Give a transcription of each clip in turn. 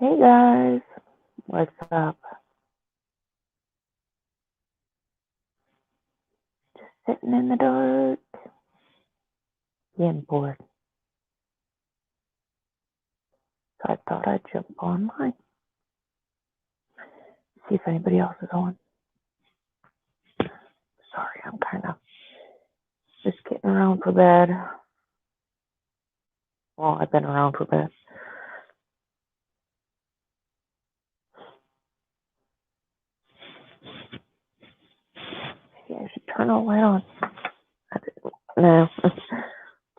Hey guys, what's up? Just sitting in the dark, getting bored. So I thought I'd jump online, see if anybody else is on. Sorry, I'm kind of just getting around for bed. Well, I've been around for bed. Maybe I should turn the light on. No,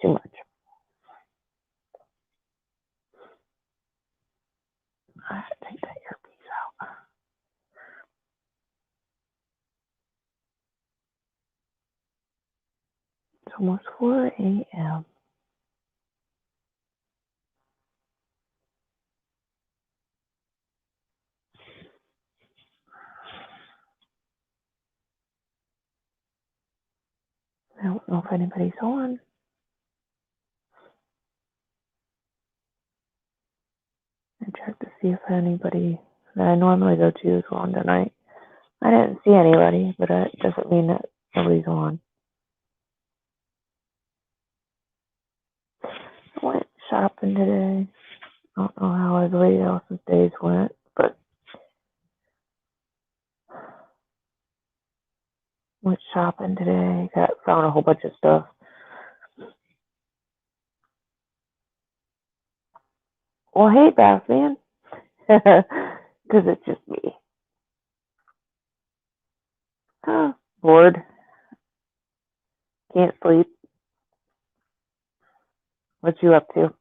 too much. I have to take that earpiece out. It's almost 4 a.m. I don't know if anybody's on. I checked to see if anybody that I normally go to is on tonight. I didn't see anybody, but it doesn't mean that nobody's on. I went shopping today. I don't know how everybody else's days went, but went shopping today. Found a whole bunch of stuff. Well, hey, Batman, because it's just me. Bored, can't sleep. What you up to?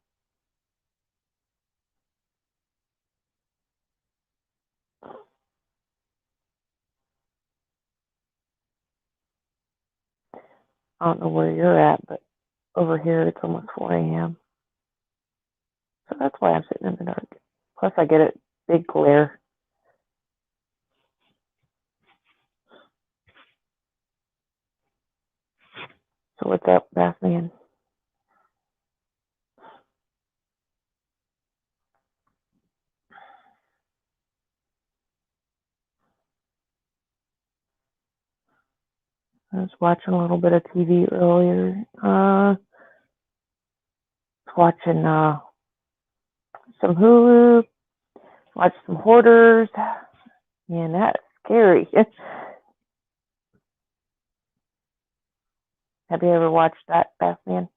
I don't know where you're at, but over here it's almost 4 a.m. So that's why I'm sitting in the dark. Plus, I get a big glare. So what's up, Batman? I was watching a little bit of TV earlier. Watching some Hulu. Watched some Hoarders. Man, that's scary. Have you ever watched that, Batman?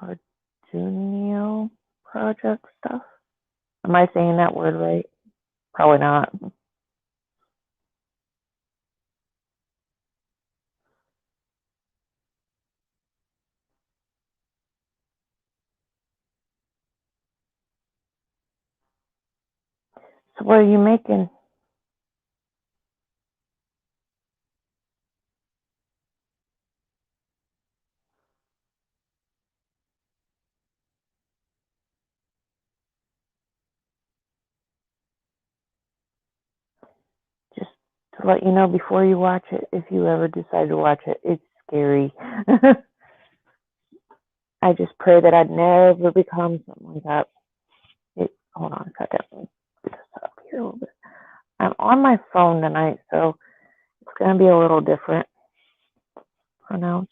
Or Junio Project stuff? Am I saying that word right? Probably not. So what are you making? Just to let you know before you watch it, if you ever decide to watch it, it's scary. I just pray that I'd never become something like that. Hold on a second. Let me get this up here a little bit. I'm on my phone tonight, so it's going to be a little different pronounced.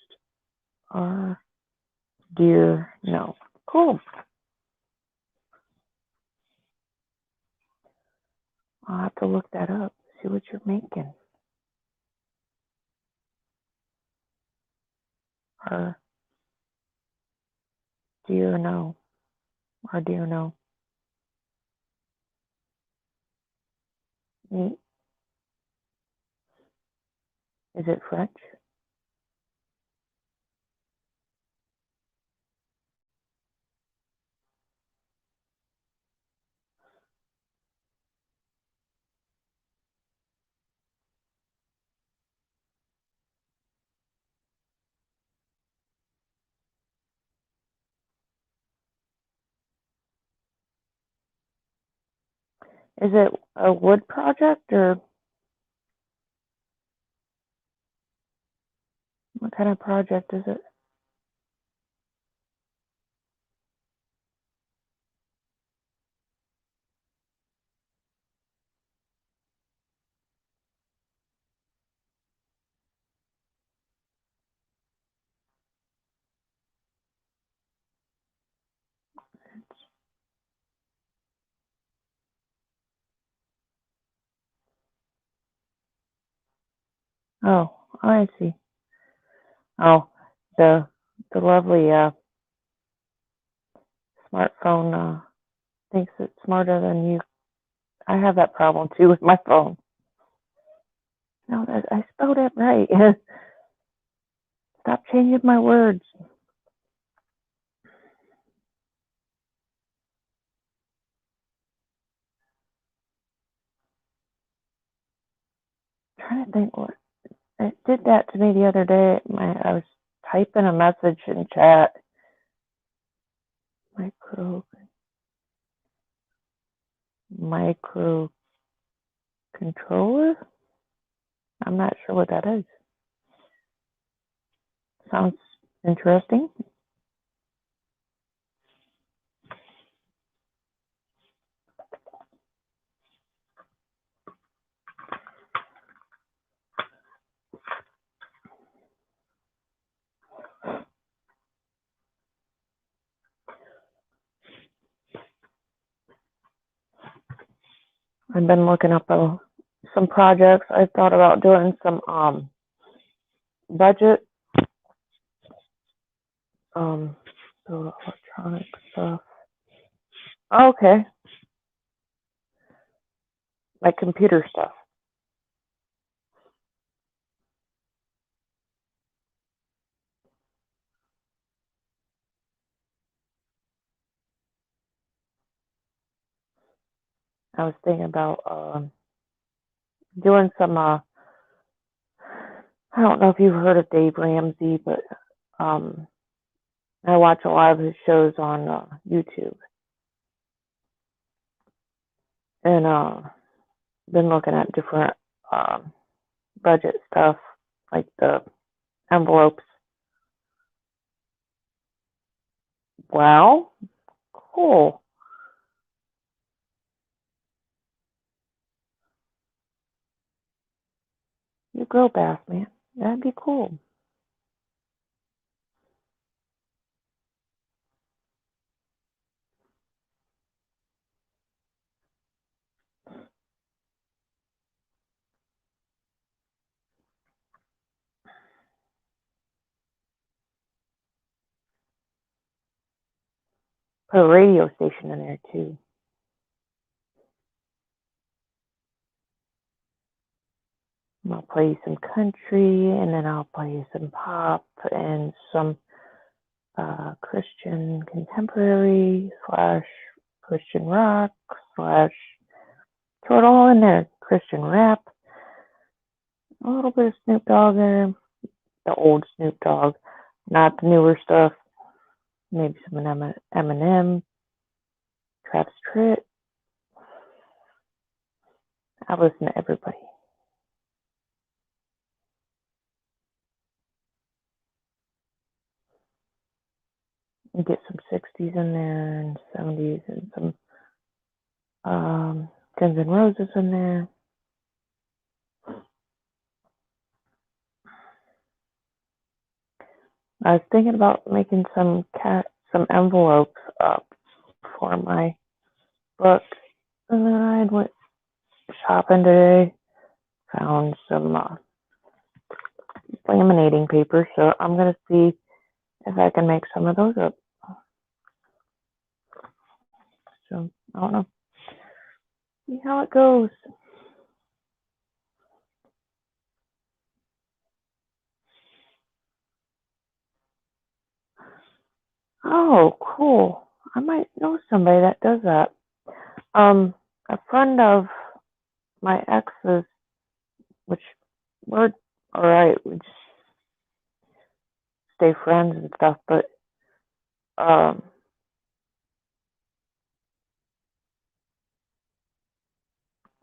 Or dear, no. Cool. I'll have to look that up, see what you're making. Or dear, no. Or dear, no. Neat. Is it French? Is it a wood project or what kind of project is it? Oh, I see. Oh, the lovely smartphone thinks it's smarter than you. I have that problem too with my phone. No, I spelled it right. Stop changing my words. I'm trying to think what it did that to me the other day. I was typing a message in chat. Micro controller. I'm not sure what that is. Sounds interesting. I've been looking up some projects. I thought about doing some budget so electronic stuff. Okay, like computer stuff. I was thinking about doing some. I don't know if you've heard of Dave Ramsey, but I watch a lot of his shows on YouTube, and been looking at different budget stuff like the envelopes. Wow, cool. You grow bass, man. That'd be cool. Put a radio station in there too. I'll play some country, and then I'll play some pop and some Christian contemporary slash Christian rock slash throw it all in there. Christian rap, a little bit of Snoop Dogg there, the old Snoop Dogg, not the newer stuff. Maybe some Eminem, Travis Tritt. I listen to everybody. And get some 60s in there and 70s and some Guns N' Roses in there. I was thinking about making some envelopes up for my book, and then I went shopping today, found some laminating paper, so I'm gonna see if I can make some of those up. So I don't know, see how it goes. Oh, cool! I might know somebody that does that. A friend of my ex's, which we're all right, we just stay friends and stuff, but um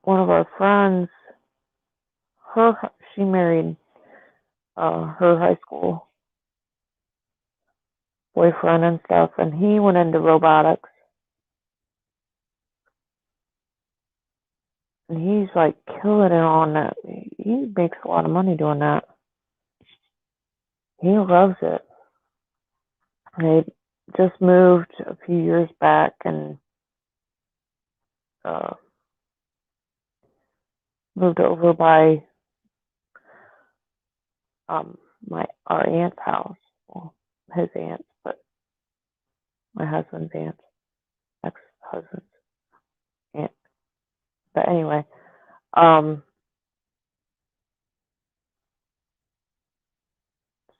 one of our friends, she married her high school boyfriend and stuff, and he went into robotics, and he's like killing it on that. He makes a lot of money doing that. He loves it. They just moved a few years back and uh, moved over by our aunt's house. Well, his aunt's, but my husband's aunt, ex-husband's aunt. But anyway,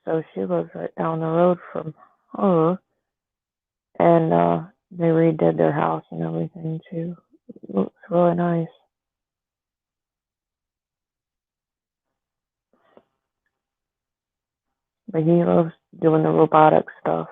so she lives right down the road from her, and they redid their house and everything too. It looks really nice. But he loves doing the robotic stuff.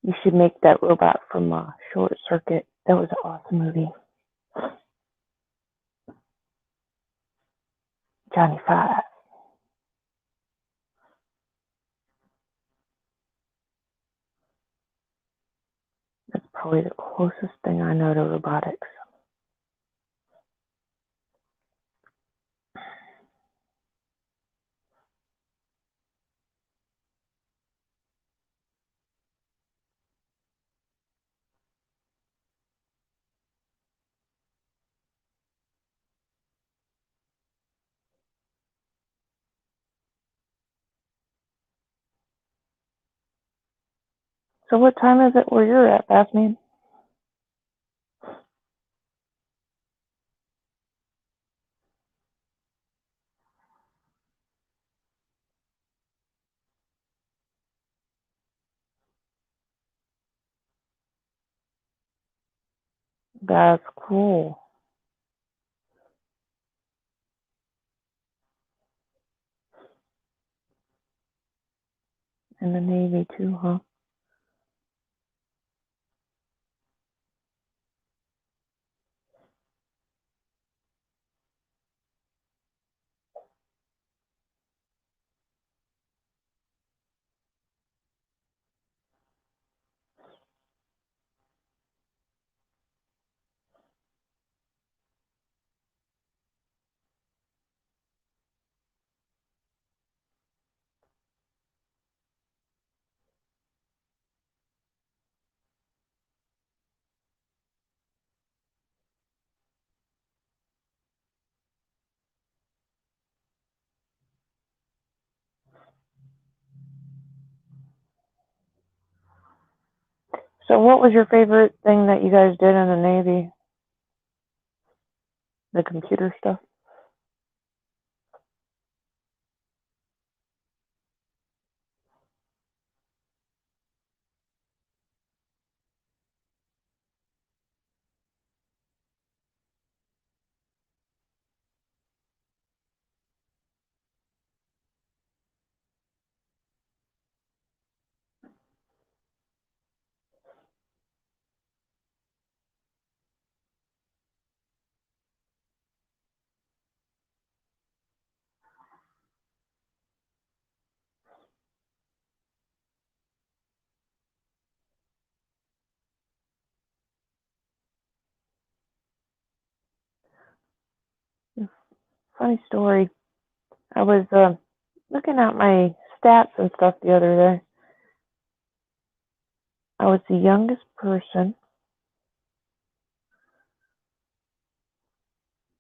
You should make that robot from Short Circuit. That was an awesome movie. Johnny Five. That's probably the closest thing I know to robotics. So what time is it where you're at, Bassman? That's cool. In the Navy too, huh? So what was your favorite thing that you guys did in the Navy? The computer stuff? Funny story. I was looking at my stats and stuff the other day. I was the youngest person.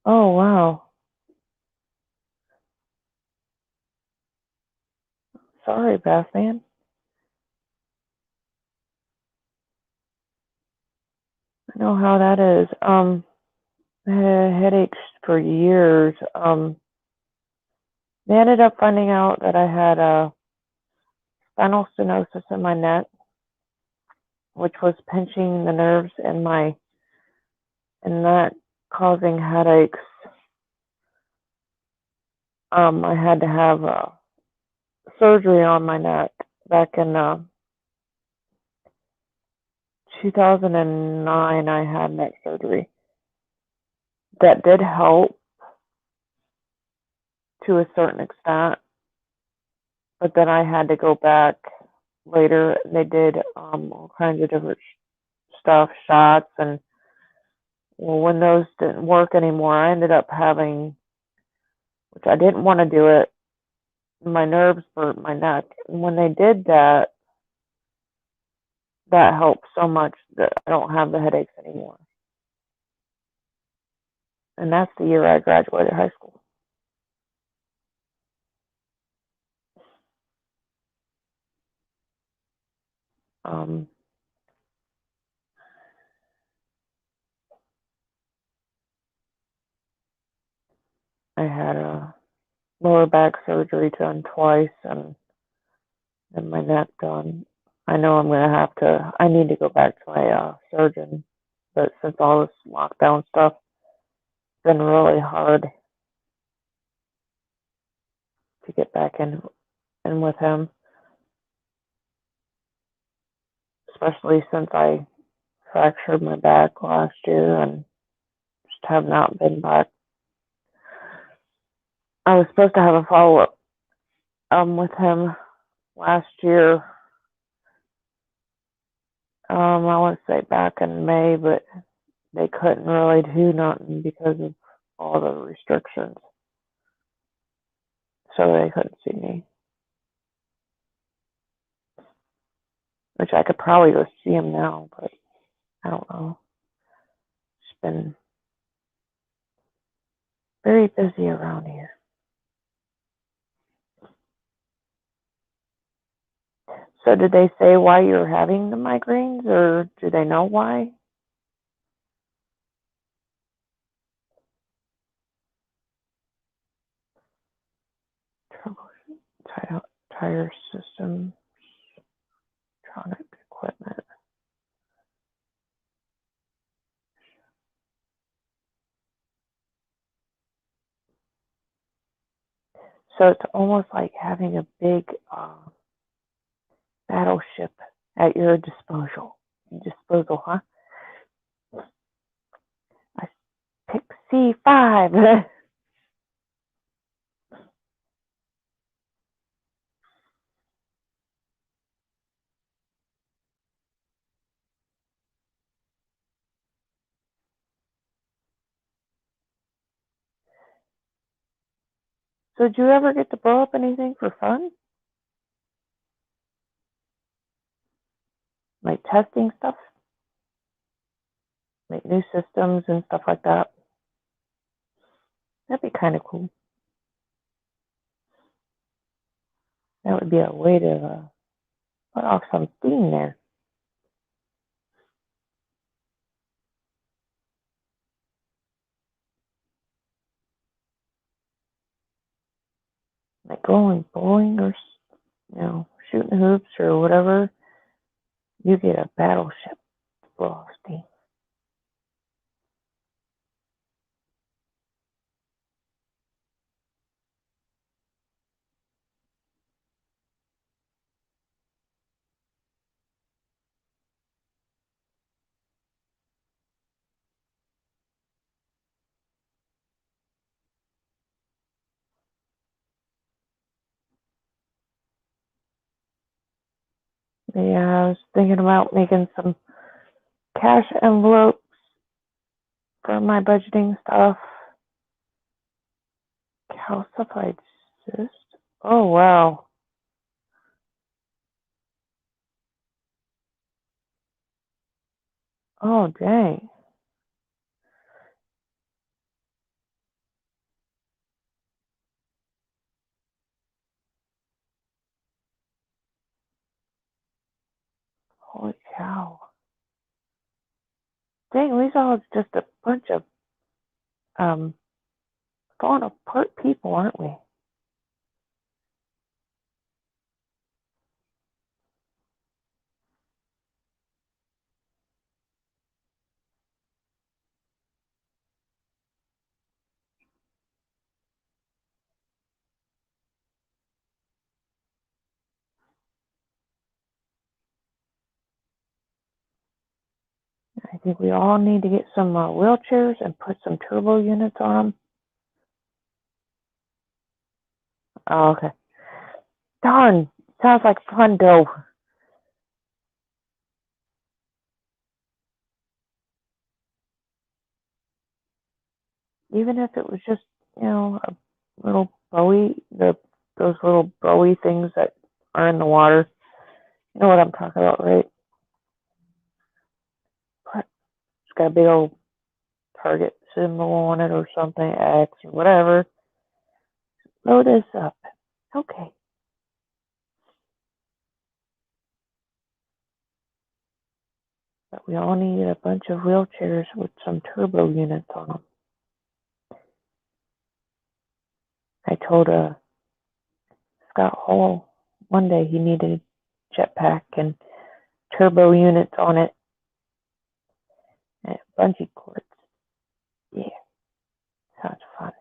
Oh, wow. Sorry, Bathman. I know how that is. I had headaches for years. They ended up finding out that I had spinal stenosis in my neck, which was pinching the nerves in my neck, causing headaches. I had to have surgery on my neck back in 2009. I had neck surgery. That did help to a certain extent, but then I had to go back later. They did all kinds of different stuff, shots, and well, when those didn't work anymore, I ended up having, which I didn't want to do it, my nerves for my neck. And when they did that, that helped so much that I don't have the headaches anymore. And that's the year I graduated high school. I had a lower back surgery done twice and then my neck done. I know I need to go back to my surgeon, but since all this lockdown stuff, it's been really hard to get back in with him, especially since I fractured my back last year and just have not been back. I was supposed to have a follow-up with him last year. I want to say back in May, but they couldn't really do nothing because of all the restrictions. So they couldn't see me. Which I could probably go see him now, but I don't know. It's been very busy around here. So did they say why you're having the migraines, or do they know why? Troubleshoot tire system, electronic equipment. So it's almost like having a big battleship at your disposal. Huh? I pick C5. So did you ever get to blow up anything for fun? Like testing stuff? Like new systems and stuff like that? That'd be kind of cool. That would be a way to let off some steam there. Like going bowling or, shooting hoops or whatever. You get a battleship to blow off steam. Yeah, I was thinking about making some cash envelopes for my budgeting stuff. Calcified cyst. Oh, wow. Oh, dang. Holy cow. Dang, these all just a bunch of falling apart people, aren't we? think we all need to get some wheelchairs and put some turbo units on them. Oh, okay. Darn, sounds like fun though. Even if it was just, a little Bowie, those little Bowie things that are in the water. You know what I'm talking about, right? It's got a big old target symbol on it or something, X or whatever. Load this up. Okay. But we all need a bunch of wheelchairs with some turbo units on them. I told Scott Hall one day he needed a jetpack and turbo units on it and bungee cords. Yeah, sounds fun.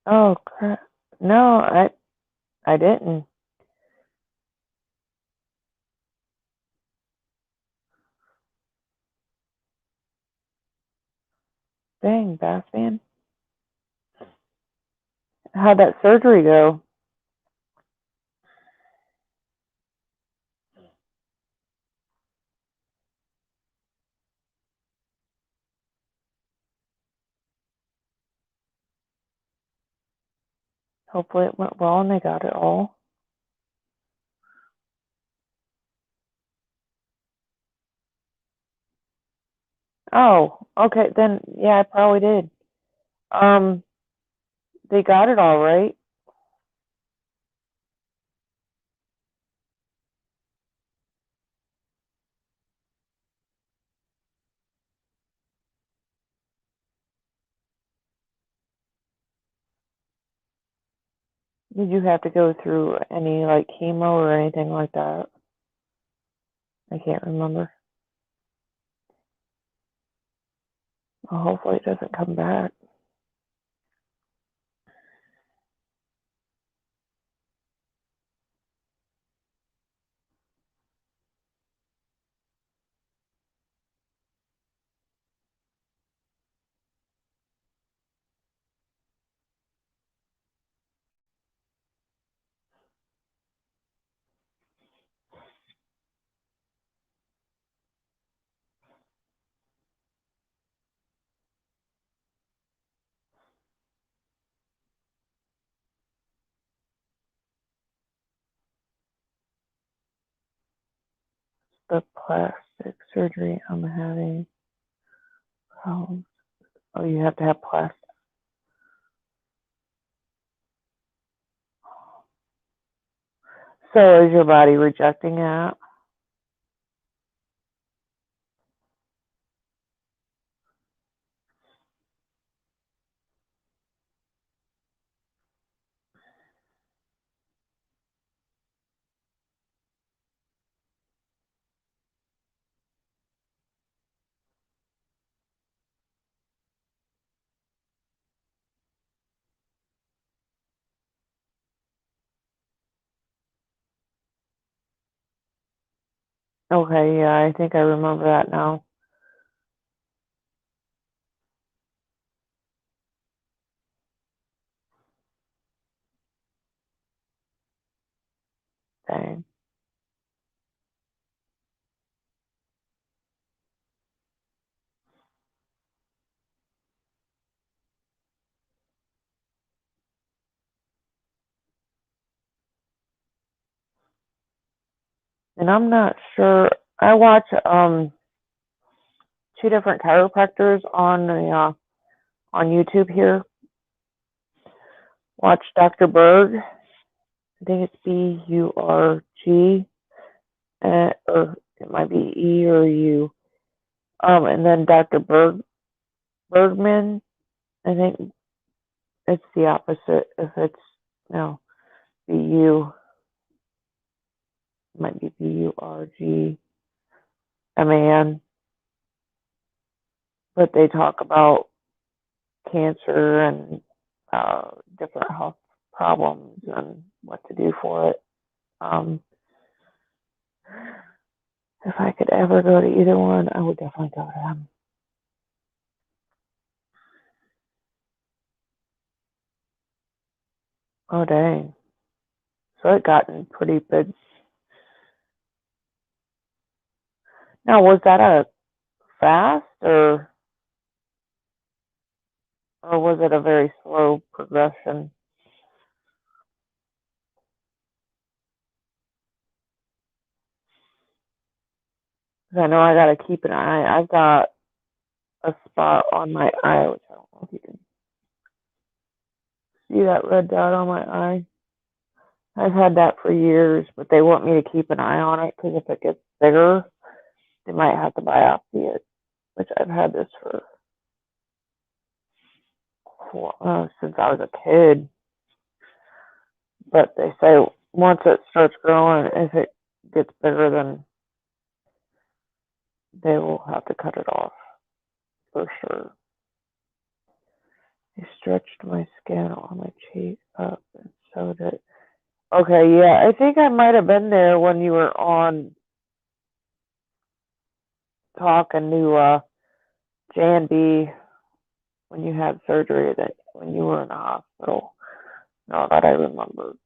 Oh crap! No, I didn't. Dang, Bassman. How'd that surgery go? Hopefully it went well and they got it all. Oh, okay, then yeah, I probably did. Um, they got it all right. Did you have to go through any like chemo or anything like that? I can't remember. Well, hopefully it doesn't come back. The plastic surgery I'm having problems. Oh, you have to have plastic. So is your body rejecting that? Okay, yeah, I think I remember that now. Dang. And I'm not sure. I watch two different chiropractors on the on YouTube here. Watch Dr. Berg. I think it's Burg, or it might be E or U. And then Dr. Bergman. I think it's the opposite. If it's no BU, it might be Burgman. But they talk about cancer and different health problems and what to do do for it. If I could ever go to either one, I would definitely go to them. Oh, dang. So it gotten pretty big. Now, was that a fast or was it a very slow progression? 'Cause I know I got to keep an eye. I've got a spot on my eye, which I don't know if you can see that red dot on my eye. I've had that for years, but they want me to keep an eye on it because if it gets bigger, they might have to biopsy it, which I've had this for since I was a kid. But they say once it starts growing, if it gets bigger, then they will have to cut it off for sure. I stretched my skin on my cheek up and sewed it. Okay, yeah, I think I might have been there when you were on talking to Jan B when you had surgery that when you were in the hospital. No, that I remember.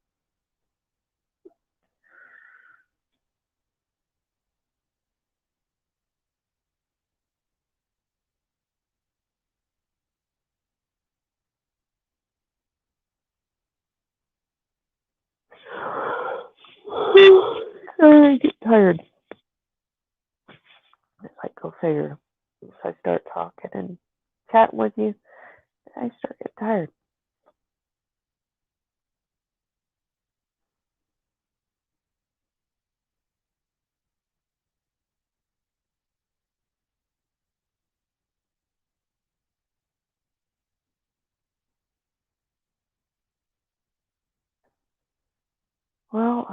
I get tired. It's like, go figure. If I start talking and chatting with you, I start getting tired. Well,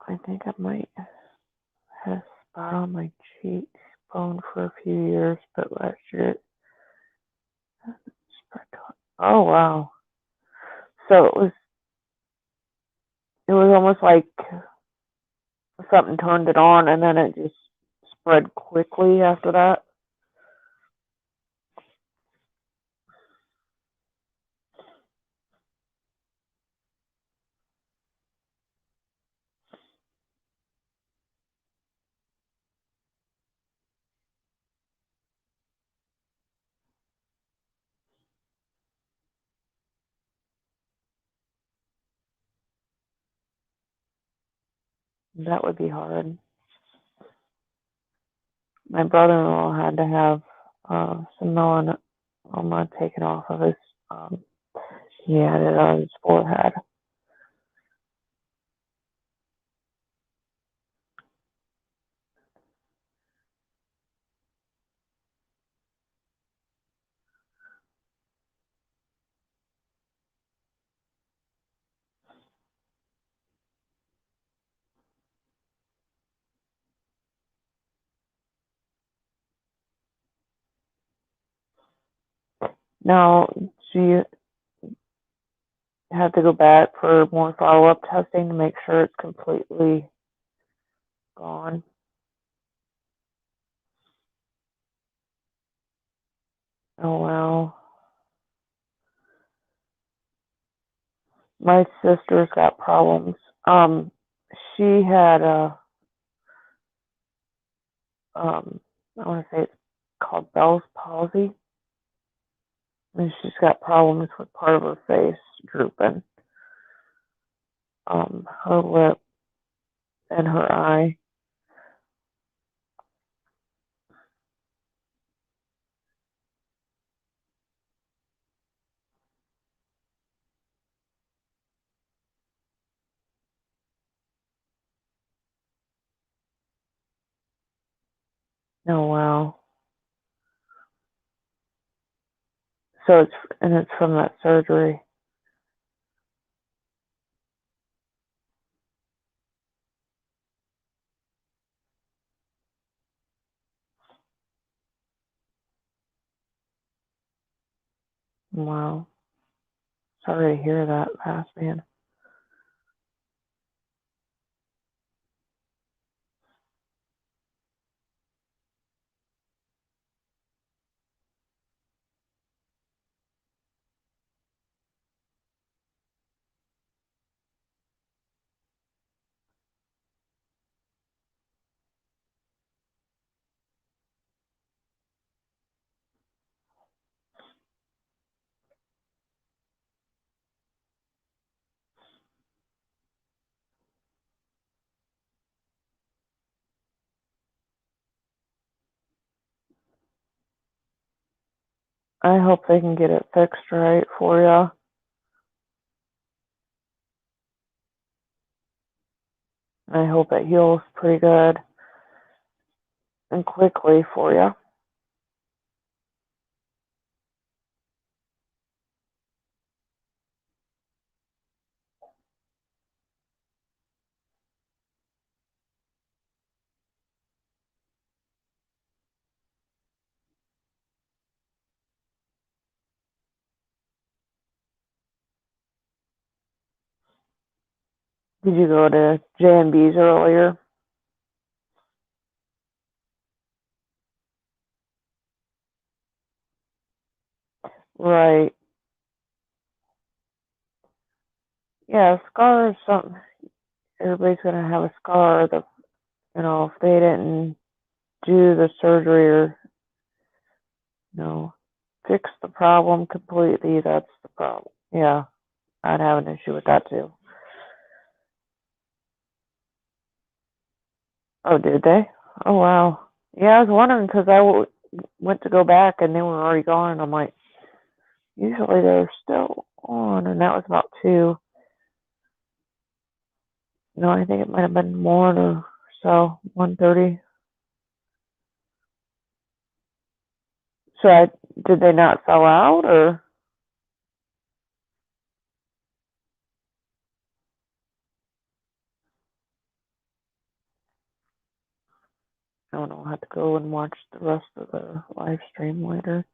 I think I might have a spot on my cheek bone for a few years, but last year it spread to it. Oh wow. So it was almost like something turned it on and then it just spread quickly after that. That would be hard. My brother-in-law had to have some melanoma taken off of his. Um, he had it on his forehead. Now, do you have to go back for more follow-up testing to make sure it's completely gone? Oh well. My sister's got problems. She had I want to say it's called Bell's palsy, and she's got problems with part of her face drooping, her lip and her eye. Oh wow. So it's from that surgery. Wow. Sorry to hear that, fast man. I hope they can get it fixed right for you. I hope it heals pretty good and quickly for you. Did you go to J&B's earlier? Right. Yeah, a scar is something. Everybody's gonna have a scar. If they didn't do the surgery or fix the problem completely, that's the problem. Yeah, I'd have an issue with that too. Oh, did they? Oh, wow. Yeah, I was wondering because went to go back and they were already gone. And I'm like, usually they're still on, and that was about 2. No, I think it might have been more or so, 1:30. So did they not sell out, or? I don't know. I'll have to go and watch the rest of the live stream later.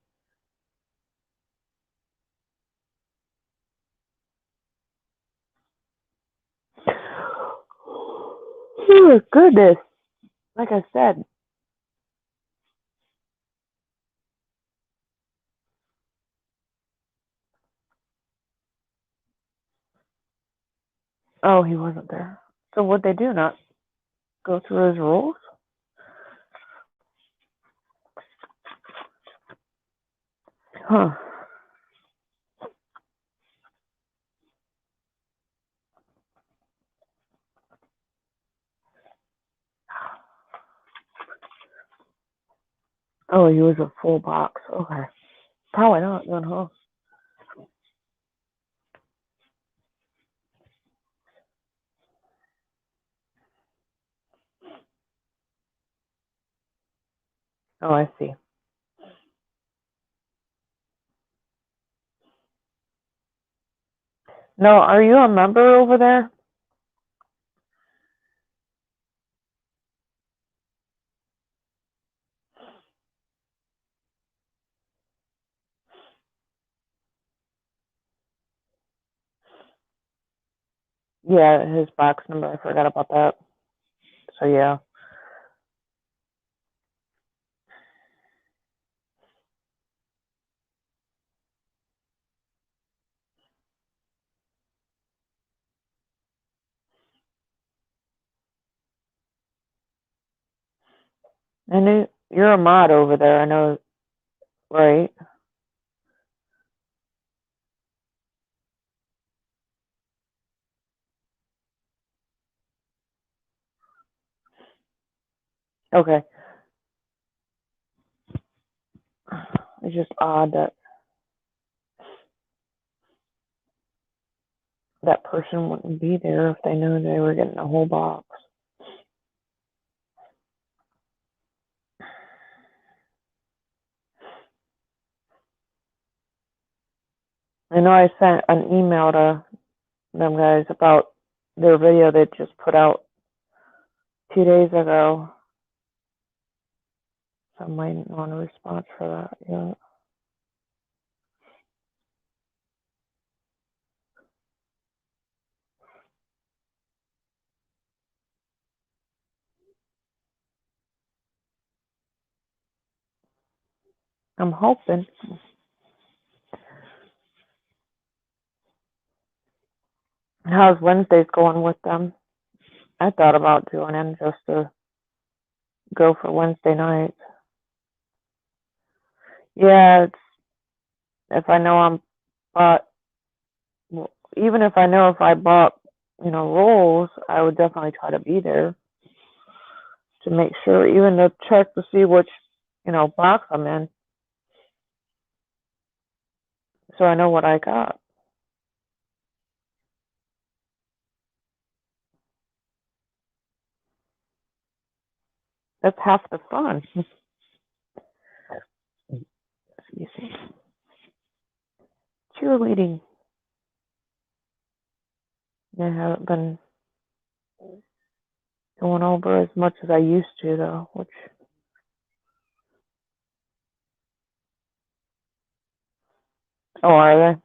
Oh, goodness. Like I said. Oh, he wasn't there. So what'd they do? Not go through his rules? Huh. Oh, he was a full box. Okay. Probably not then, huh? Oh, I see. No, are you a member over there? Yeah, his box number. I forgot about that. So, yeah. I knew you're a mod over there. I know, right? Okay. It's just odd that that person wouldn't be there if they knew they were getting a whole box. I know I sent an email to them guys about their video they just put out 2 days ago. So I'm waiting on a response for that. Yeah. I'm hoping. How's Wednesdays going with them? I thought about joining just to go for Wednesday nights. Yeah, it's, if I know I'm bought, even if I know if I bought, rolls, I would definitely try to be there to make sure, even to check to see which, box I'm in, so I know what I got. That's half the fun. Excuse me. Cheerleading. I haven't been going over as much as I used to, though, which, oh, are they?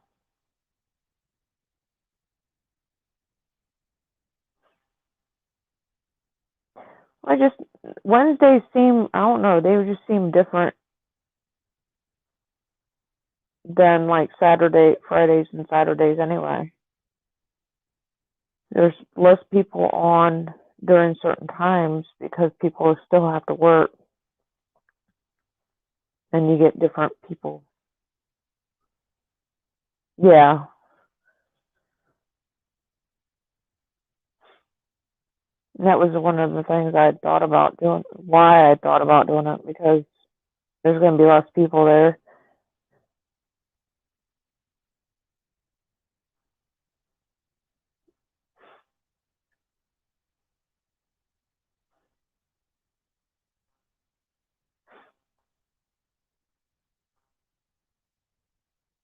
I just, Wednesdays seem, I don't know, they just seem different than like Fridays and Saturdays anyway. There's less people on during certain times because people still have to work and you get different people. Yeah. And that was one of the things I thought about doing, why I thought about doing it, because there's going to be less people there.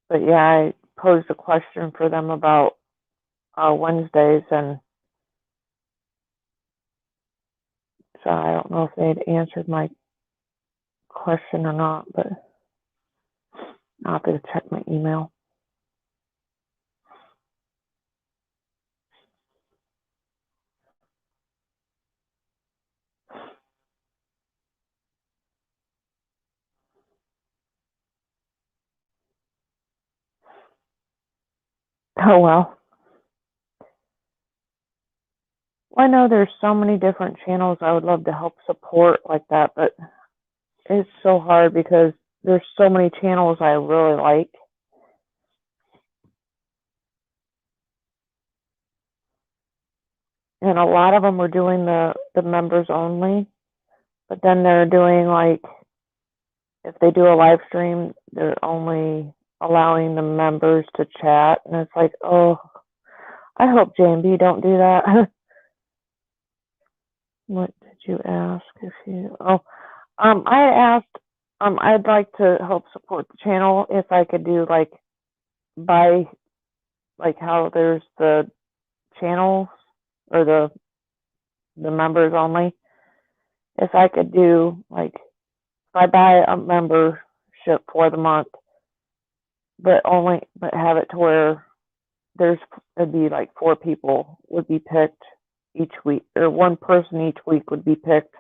But yeah, I posed a question for them about Wednesdays, and so I don't know if they'd answered my question or not, but I'll have to check my email. Oh, well. I know there's so many different channels I would love to help support like that, but it's so hard because there's so many channels I really like. And a lot of them are doing the members only, but then they're doing like, if they do a live stream, they're only allowing the members to chat. And it's like, oh, I hope J&B don't do that. What did you ask? I had asked, I'd like to help support the channel if I could do like buy, like how there's the channels or the members only. If I could do like, if I buy a membership for the month, but have it to where it'd be like 4 people would be picked each week, or one person each week would be picked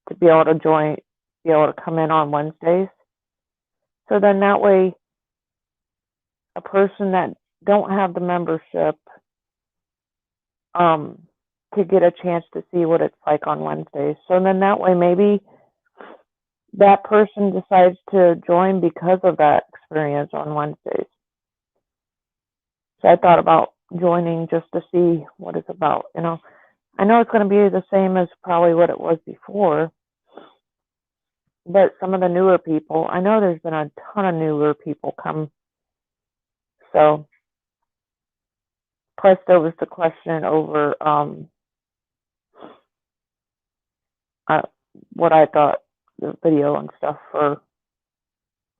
to be able to be able to come in on Wednesdays. So then that way, a person that don't have the membership could get a chance to see what it's like on Wednesdays. So then that way, maybe that person decides to join because of that experience on Wednesdays. So I thought about joining just to see what it's about. I know it's going to be the same as probably what it was before, but some of the newer people, I know there's been a ton of newer people come. So, plus there was the question over what I thought the video and stuff for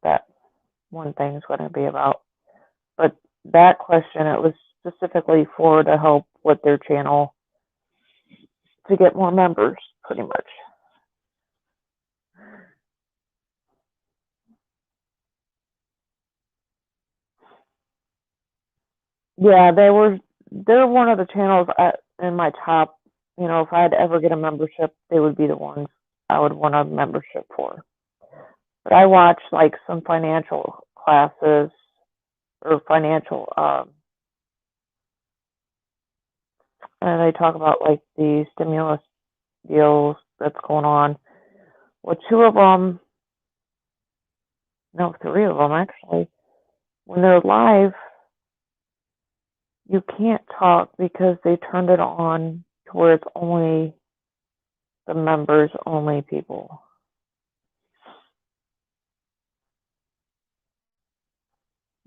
that one thing is going to be about. But that question, it was specifically to help with their channel to get more members, pretty much. Yeah, they're one of the channels in my top. If I had to ever get a membership, they would be the ones I would want a membership for. But I watch like some financial classes or financial, and they talk about like the stimulus deals that's going on. Well, two of them, no, three of them actually, when they're live, you can't talk because they turned it on to where it's only the members, only people.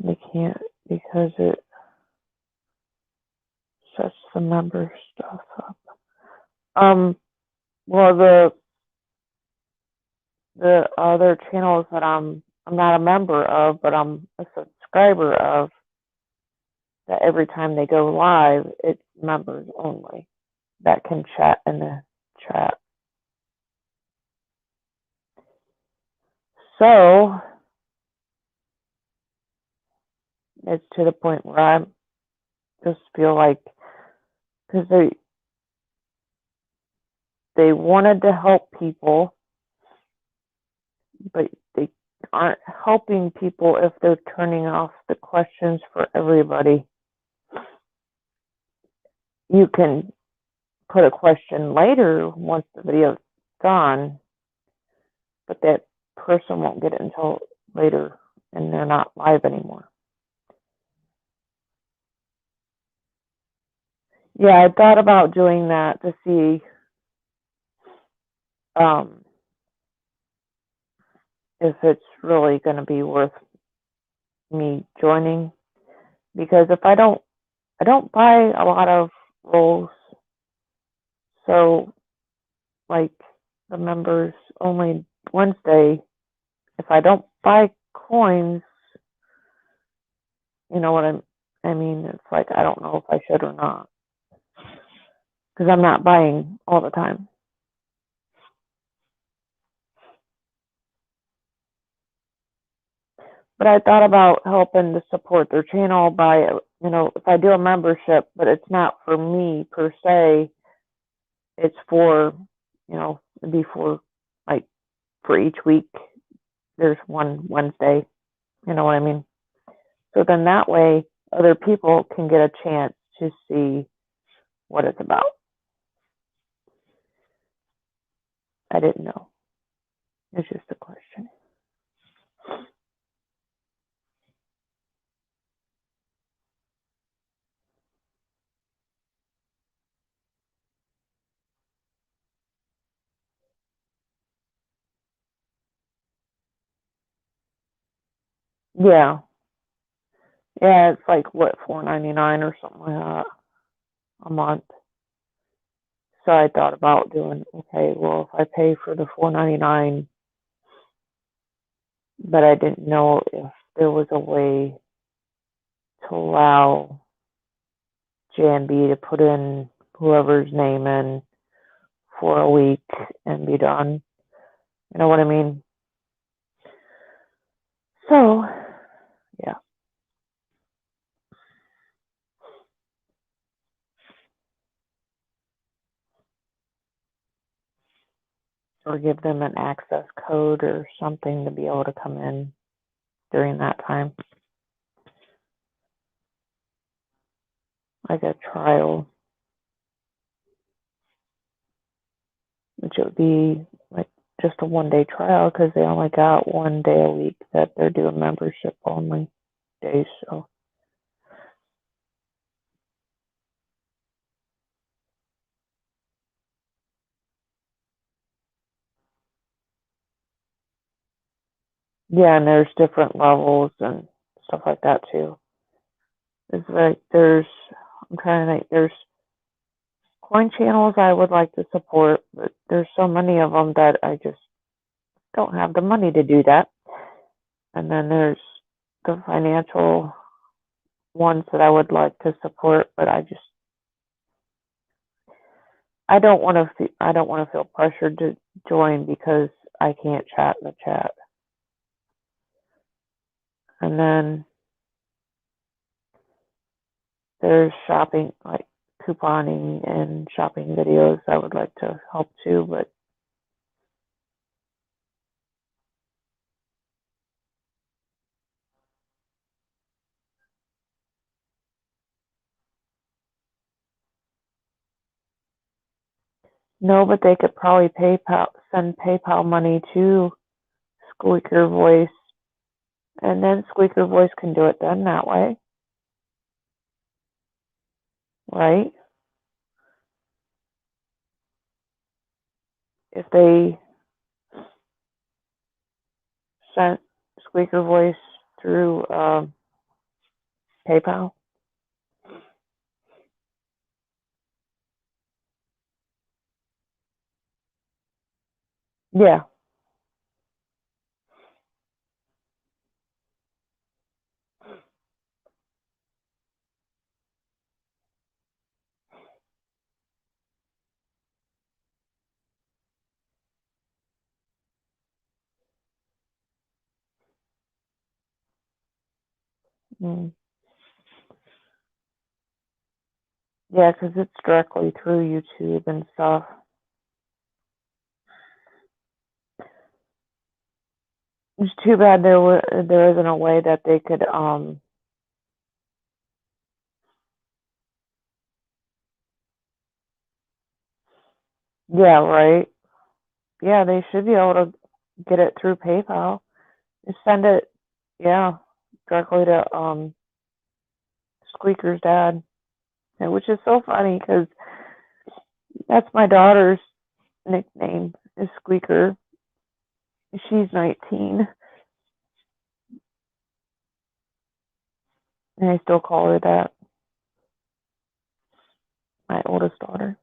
They can't because it sets the member stuff up. Well, the other channels that I'm not a member of, but I'm a subscriber of, that every time they go live, it's members only that can chat in the chat. So it's to the point where I just feel like, because they wanted to help people, but they aren't helping people if they're turning off the questions for everybody. You can put a question later once the video's gone, but that person won't get it until later and they're not live anymore. Yeah, I thought about doing that to see if it's really going to be worth me joining, because if I don't buy a lot of rolls, so like the members only Wednesday, if I don't buy coins, you know what I mean? It's like I don't know if I should or not, because I'm not buying all the time. But I thought about helping to support their channel by, you know, if I do a membership, but it's not for me per se, it's for, you know, it'd be for like for each week there's one Wednesday, you know what I mean? So then that way other people can get a chance to see what it's about. I didn't know. It's just a question. Yeah. Yeah, it's like what, $4.99 or something like that a month. So I thought about doing, okay, well, if I pay for the $4.99, but I didn't know if there was a way to allow JNB to put in whoever's name in for a week and be done. You know what I mean? So, yeah. Or give them an access code or something to be able to come in during that time. Like a trial, which would be like just a 1-day trial, because they only got 1 day a week that they're doing membership only days. So yeah, and there's different levels and stuff like that too. It's like I'm trying to think, there's coin channels I would like to support, but there's so many of them that I just don't have the money to do that. And then there's the financial ones that I would like to support, but I don't want to feel pressured to join because I can't chat in the chat. And then there's shopping, like couponing and shopping videos I would like to help too, but No, but they could probably send PayPal money to Squeaker Voice, and then Squeaker Voice can do it then that way, right? If they sent Squeaker Voice through PayPal. Yeah. Mm. Yeah, because it's directly through YouTube and stuff. It's too bad there isn't a way that they could yeah, right. Yeah, they should be able to get it through PayPal. Just send it, yeah, directly to Squeaker's dad, which is so funny because that's my daughter's nickname is Squeaker. She's 19, and I still call her that. My oldest daughter.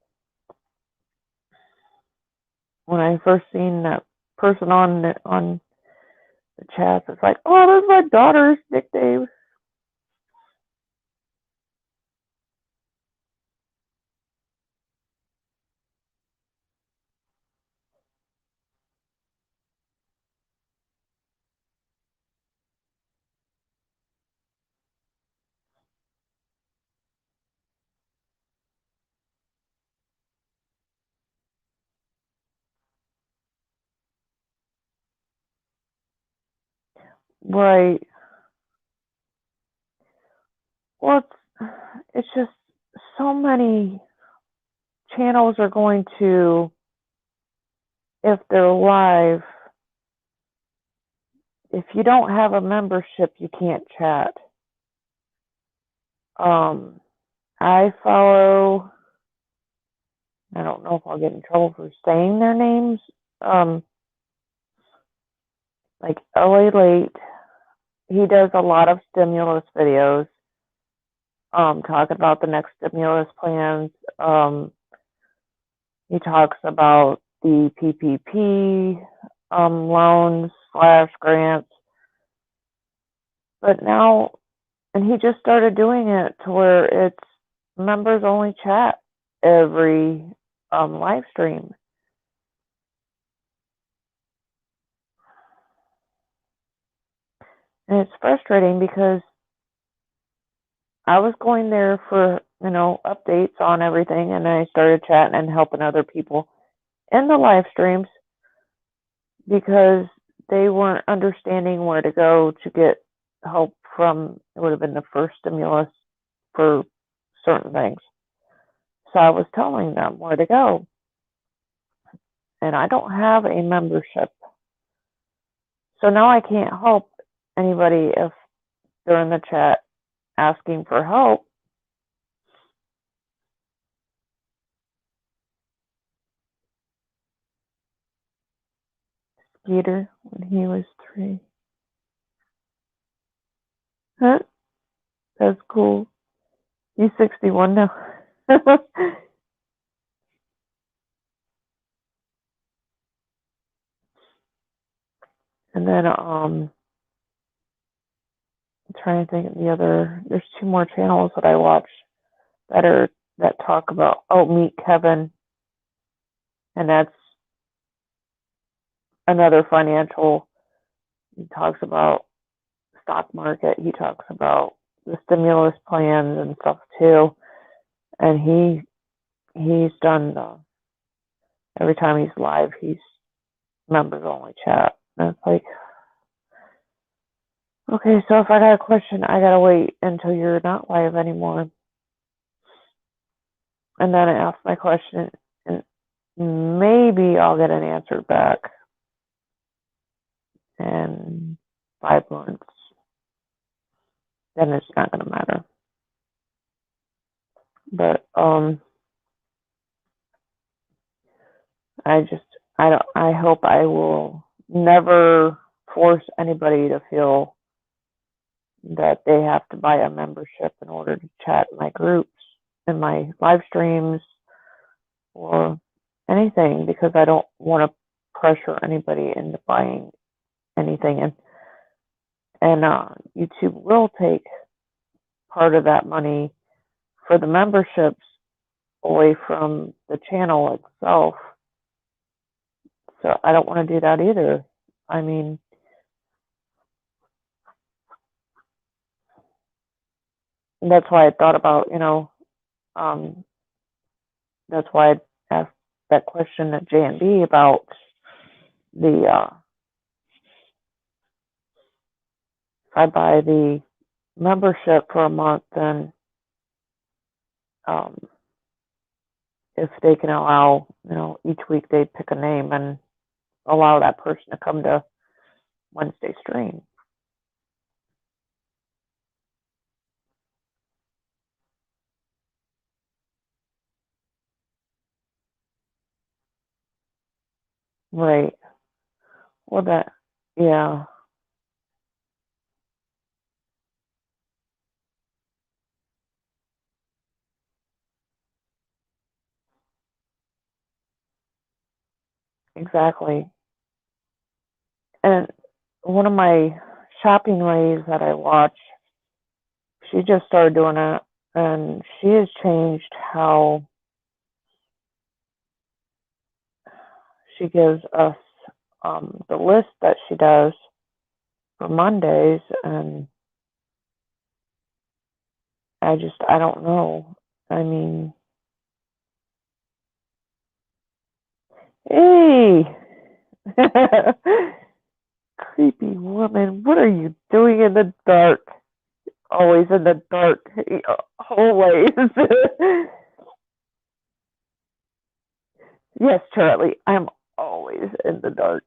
When I first seen that person on the chat, it's like, oh, that's my daughter's nickname. Right. Well, it's just so many channels are going to, if they're live, if you don't have a membership, you can't chat. I follow, I don't know if I'll get in trouble for saying their names, like LA Late. He does a lot of stimulus videos, talking about the next stimulus plans. He talks about the PPP loans / grants. But now, and he just started doing it to where it's members only chat every live stream. And it's frustrating because I was going there for, updates on everything, and I started chatting and helping other people in the live streams because they weren't understanding where to go to get help from, it would have been the first stimulus for certain things. So I was telling them where to go. And I don't have a membership. So now I can't help anybody if they're in the chat asking for help. Skeeter, when he was 3. Huh? That's cool. He's 61 now. And then I'm trying to think of there's 2 more channels that I watch that talk about, Meet Kevin. And that's another financial, he talks about stock market, he talks about the stimulus plans and stuff too. And he's done, every time he's live, he's members only chat. And it's like, okay, so if I got a question, I gotta wait until you're not live anymore. And then I ask my question, and maybe I'll get an answer back in 5 months. Then it's not going to matter. But I hope I will never force anybody to feel that they have to buy a membership in order to chat in my groups, in my live streams, or anything, because I don't want to pressure anybody into buying anything. And YouTube will take part of that money for the memberships away from the channel itself. So I don't want to do that either. I mean, that's why I thought about, that's why I asked that question at J&B about the, if I buy the membership for a month, then if they can allow, each week they pick a name and allow that person to come to Wednesday stream. Right. Well, yeah. Exactly. And one of my shopping ladies that I watch, she just started doing it, and she has changed how she gives us the list that she does for Mondays, and I don't know. I mean, hey, creepy woman, what are you doing in the dark? Always in the dark hallways. Yes, Charlie, I'm always in the dark.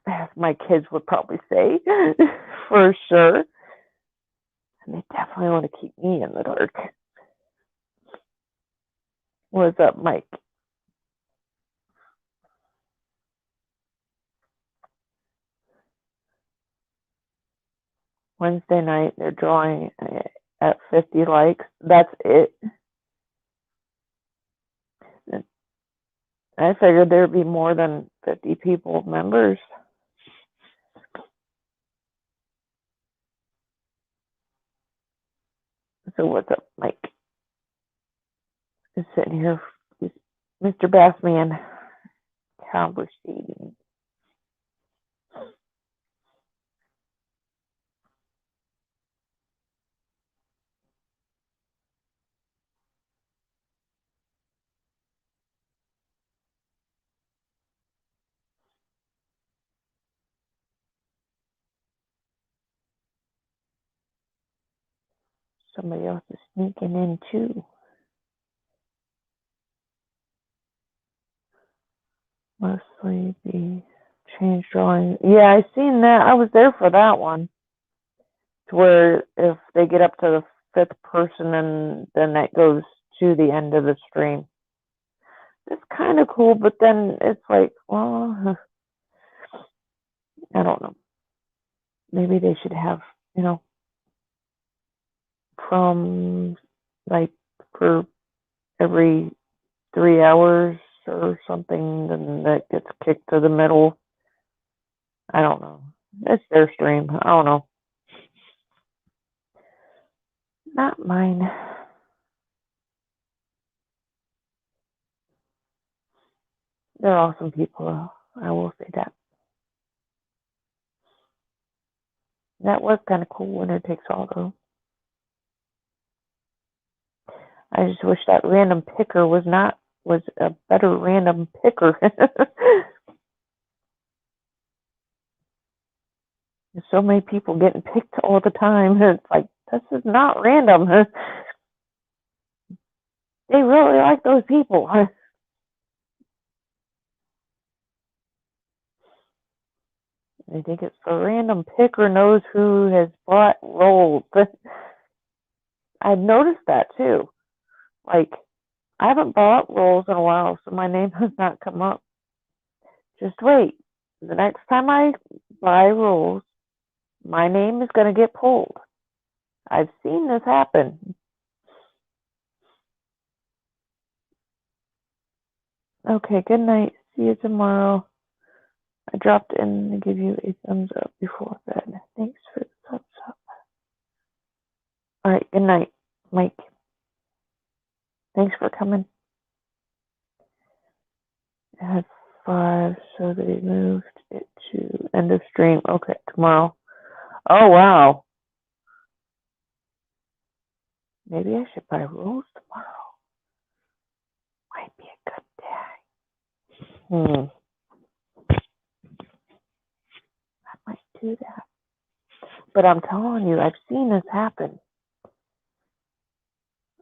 As my kids would probably say, for sure. And they definitely want to keep me in the dark. What's up, Mike? Wednesday night, they're drawing at 50 likes. That's it. I figured there'd be more than 50 people, members. So what's up, Mike? Just sitting here, Mr. Bassman, conversating. Somebody else is sneaking in too. Mostly the change drawing. Yeah, I seen that. I was there for that one. To where if they get up to the 5th person, and then that goes to the end of the stream. It's kind of cool, but then it's like, well, I don't know. Maybe they should have, from like for every 3 hours or something, then that gets kicked to the middle. I don't know. It's their stream. I don't know. Not mine. They're awesome people. I will say that. That was kind of cool. Winner takes all, though. I just wish that random picker was a better random picker. There's so many people getting picked all the time. It's like, this is not random. They really like those people. I think it's the random picker knows who has bought rolls. I've noticed that too. Like, I haven't bought rolls in a while, so my name has not come up. Just wait. The next time I buy rolls, my name is going to get pulled. I've seen this happen. Okay, good night. See you tomorrow. I dropped in to give you a thumbs up before bed. Thanks for the thumbs up. All right, good night, Mike. Thanks for coming. I had 5, so they moved it to end of stream. Okay, tomorrow. Oh, wow. Maybe I should buy rolls tomorrow. Might be a good day. I might do that. But I'm telling you, I've seen this happen.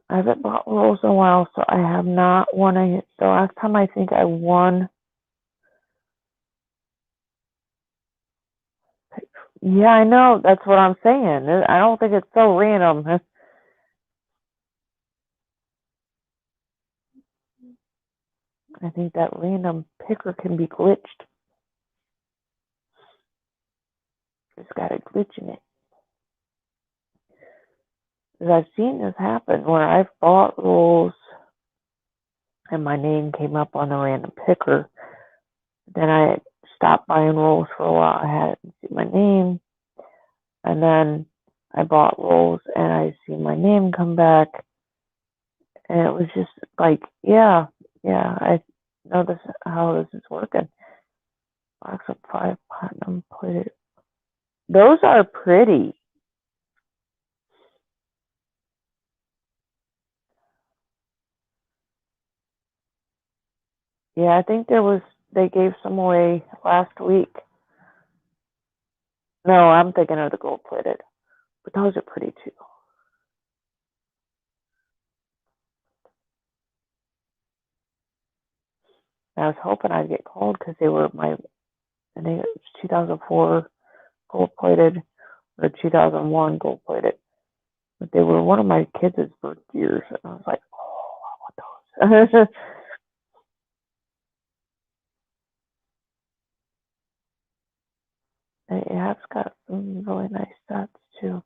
I haven't bought rolls in a while, so I have not won a. The last time I think I won. Yeah, I know. That's what I'm saying. I don't think it's so random. I think that random picker can be glitched. It's got a glitch in it. Because I've seen this happen where I've bought rolls and my name came up on the random picker. Then I stopped buying rolls for a while. I hadn't seen my name. And then I bought rolls and I see my name come back. And it was just like, yeah, I know how this is working. Box of 5 platinum plated. Those are pretty. Yeah, I think they gave some away last week. No, I'm thinking of the gold plated. But those are pretty too. I was hoping I'd get called because they were I think it was 2004 gold plated or 2001 gold plated. But they were one of my kids' birth years. And I was like, oh, I want those. It has got some really nice stats too.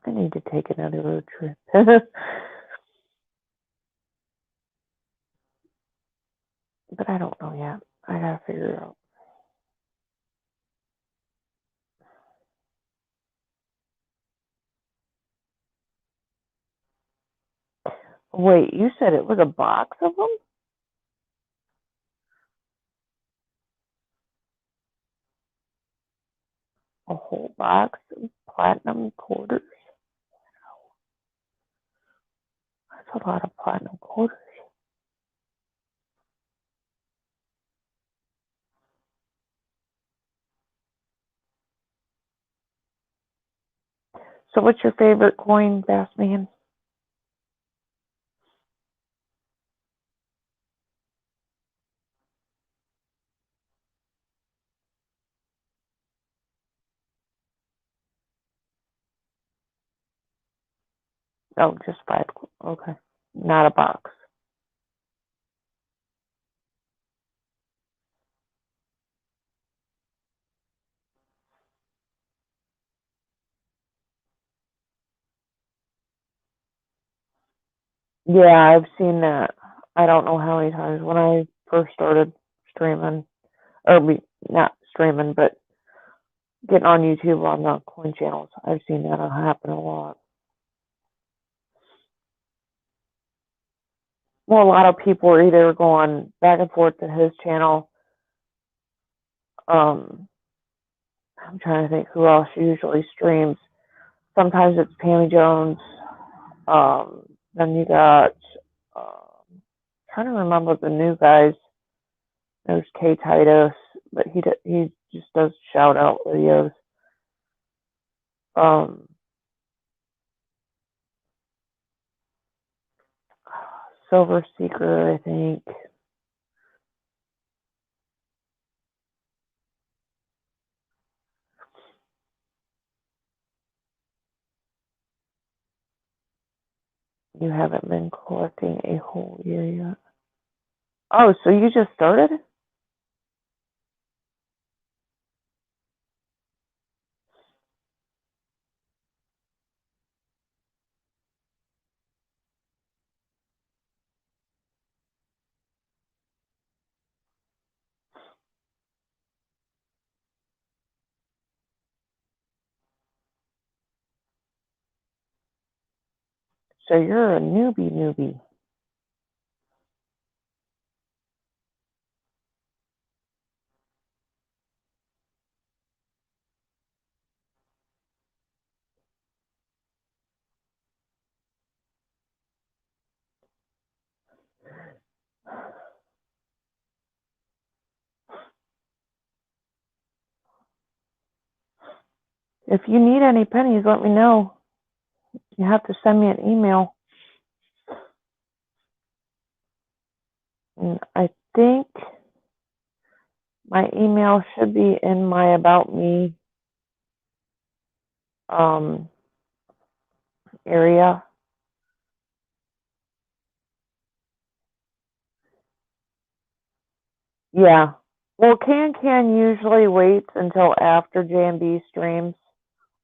I need to take another road trip. But I don't know yet. I gotta figure it out. Wait, you said it was a box of them? A whole box of platinum quarters? That's a lot of platinum quarters. So what's your favorite coin, Bassman? Oh, just 5. Okay. Not a box. Yeah, I've seen that. I don't know how many times when I first started streaming, or not streaming, but getting on YouTube on the coin channels. I've seen that happen a lot. Well, a lot of people are either going back and forth to his channel. I'm trying to think who else usually streams. Sometimes it's Pammy Jones. Then you got, trying to remember the new guys. There's K Titus, but he just does shout out videos. Silver Seeker, I think. You haven't been collecting a whole year yet. Oh, so you just started? So you're a newbie. If you need any pennies, let me know. You have to send me an email. And I think my email should be in my About Me area. Yeah. Well, Can usually waits until after J&B streams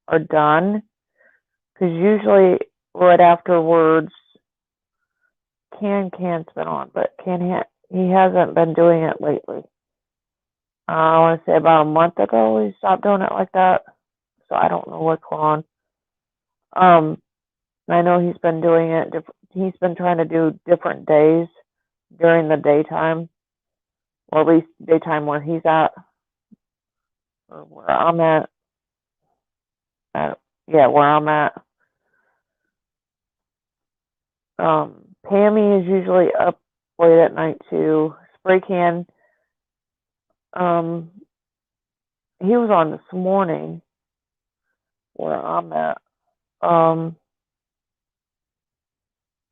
are done, because usually right afterwards, Can's been on, but he hasn't been doing it lately. I want to say about a month ago he stopped doing it like that, so I don't know what's going on. I know he's been doing it. He's been trying to do different days during the daytime, or at least daytime where he's at, or where I'm at. Yeah, where I'm at. Pammy is usually up late at night too. Spray Can, he was on this morning where I'm at.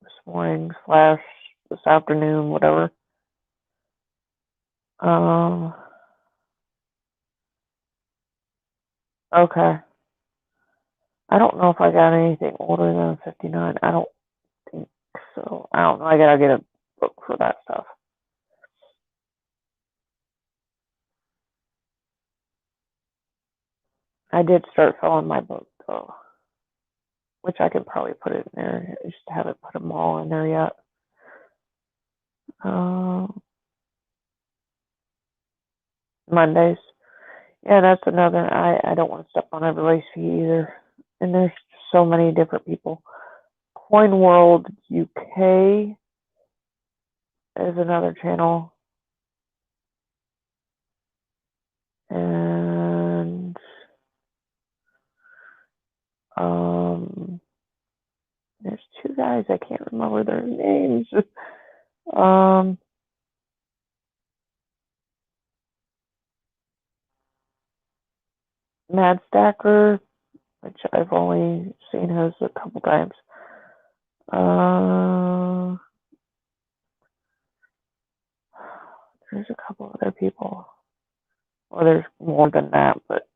This morning / this afternoon, whatever. Okay. I don't know if I got anything older than 59. I don't think so. I don't know. I gotta get a book for that stuff. I did start filling my book though, which I could probably put it in there. I just haven't put them all in there yet. Mondays. Yeah, that's another. I don't want to step on everybody's feet either. And there's so many different people. Coin World UK is another channel. And there's two guys, I can't remember their names. Mad Stacker, which I've only seen his a couple times. There's a couple other people. Well, there's more than that, but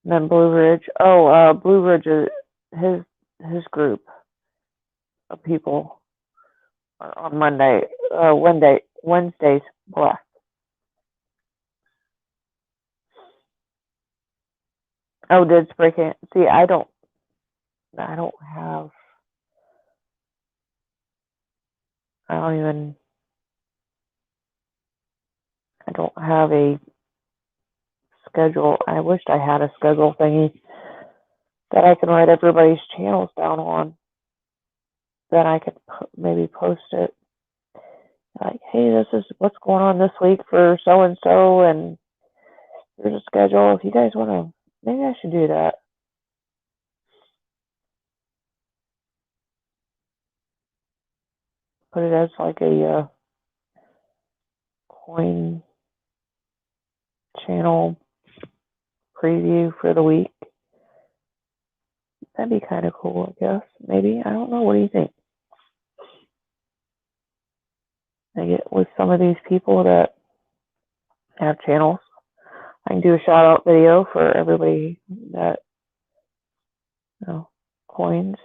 then Blue Ridge. Oh, Blue Ridge is his group of people are on Wednesdays. Blah. Oh, did Spray Can? See, I don't have. I don't have a schedule. I wished I had a schedule thingy that I can write everybody's channels down on. That I could maybe post it. Like, hey, this is what's going on this week for so and so, and here's a schedule. If you guys want to, maybe I should do that. Put it as like a coin channel preview for the week. That'd be kind of cool, I guess. Maybe. I don't know. What do you think? I get with some of these people that have channels. I can do a shout out video for everybody that, coins.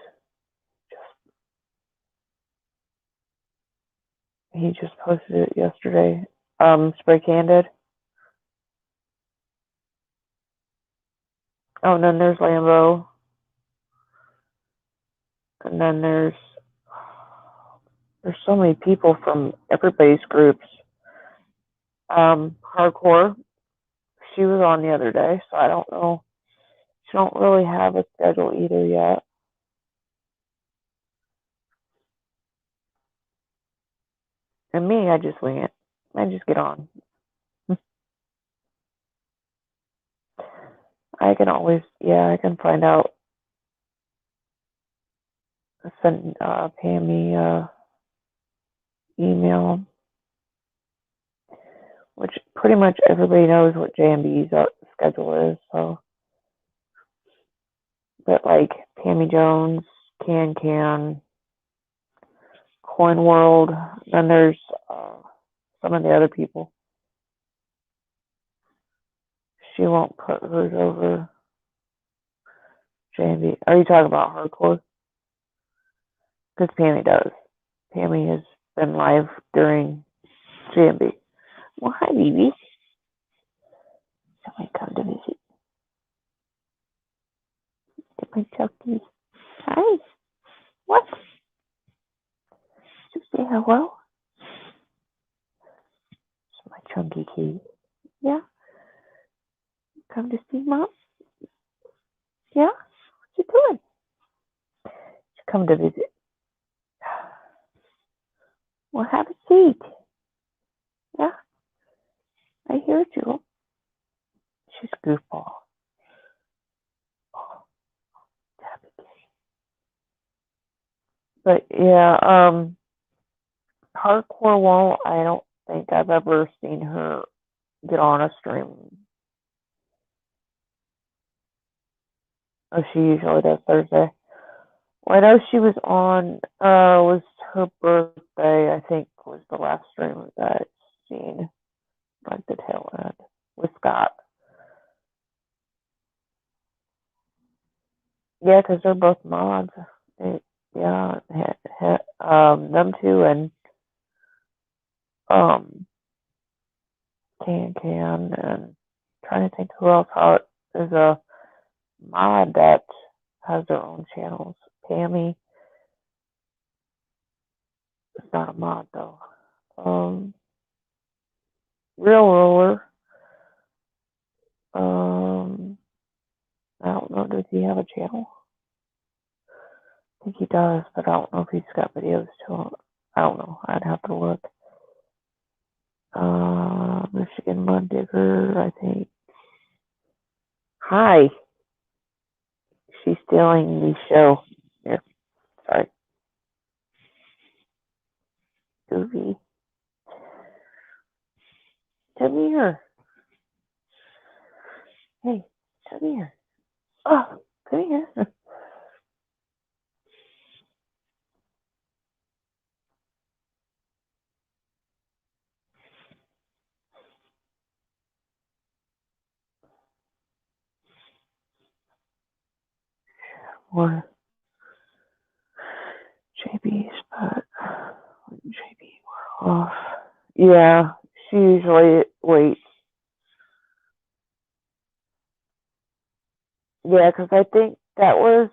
He just posted it yesterday. Spray Candid. Oh, and then there's Lambo. And then there's so many people from everybody's groups. Hardcore. She was on the other day, so I don't know. She don't really have a schedule either yet. And me, I just wing it. I just get on. I can always, I can find out. Send Pammy email, which pretty much everybody knows what JMB's schedule is. So, but like Pammy Jones, Can, Coin World, then there's some of the other people. She won't put hers over JMB. Are you talking about hardcore? Because Pammy does. Pammy has been live during JMB. Well, hi, baby. Somebody come to visit. Get my Chucky. Hi. What? Did you say hello? It's my chunky kitty. Yeah? Come to see Mom? Yeah? What you doing? She come to visit. Well, have a seat. Yeah? I hear you. She's a goofball. Oh, but yeah, Hardcore won't. I don't think I've ever seen her get on a stream. Oh, she usually does Thursday. Well, I know she was on, was her birthday, I think, was the last stream that I've seen, like the tail end, with Scott. Yeah, because they're both mods. Yeah, them two and Can, and trying to think who else. There's a mod that has their own channels. Pammy is not a mod though. Real Roller. I don't know. Does he have a channel? I think he does, but I don't know if he's got videos to him. I don't know. I'd have to look. Michigan Mud Digger, I think. Hi. She's stealing the show. Here. Sorry. Goofy. Come here. Hey, come here. Oh, come here. More JB's, but JB, we're off. Yeah, she usually waits. Yeah, because I think that was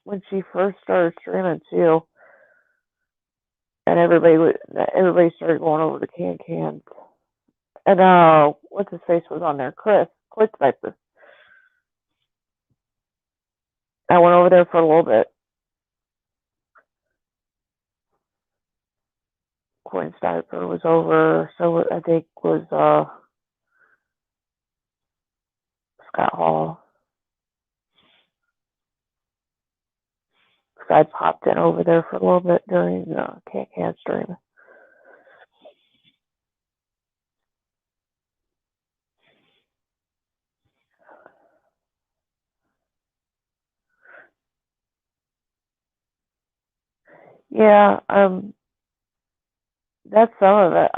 when she first started streaming too, and everybody started going over to Can, and what's his face was on there, Chris Viper. I went over there for a little bit. Coin Sniper was over, so I think was Scott Hall. I popped in over there for a little bit during Can stream. Yeah, that's some of it.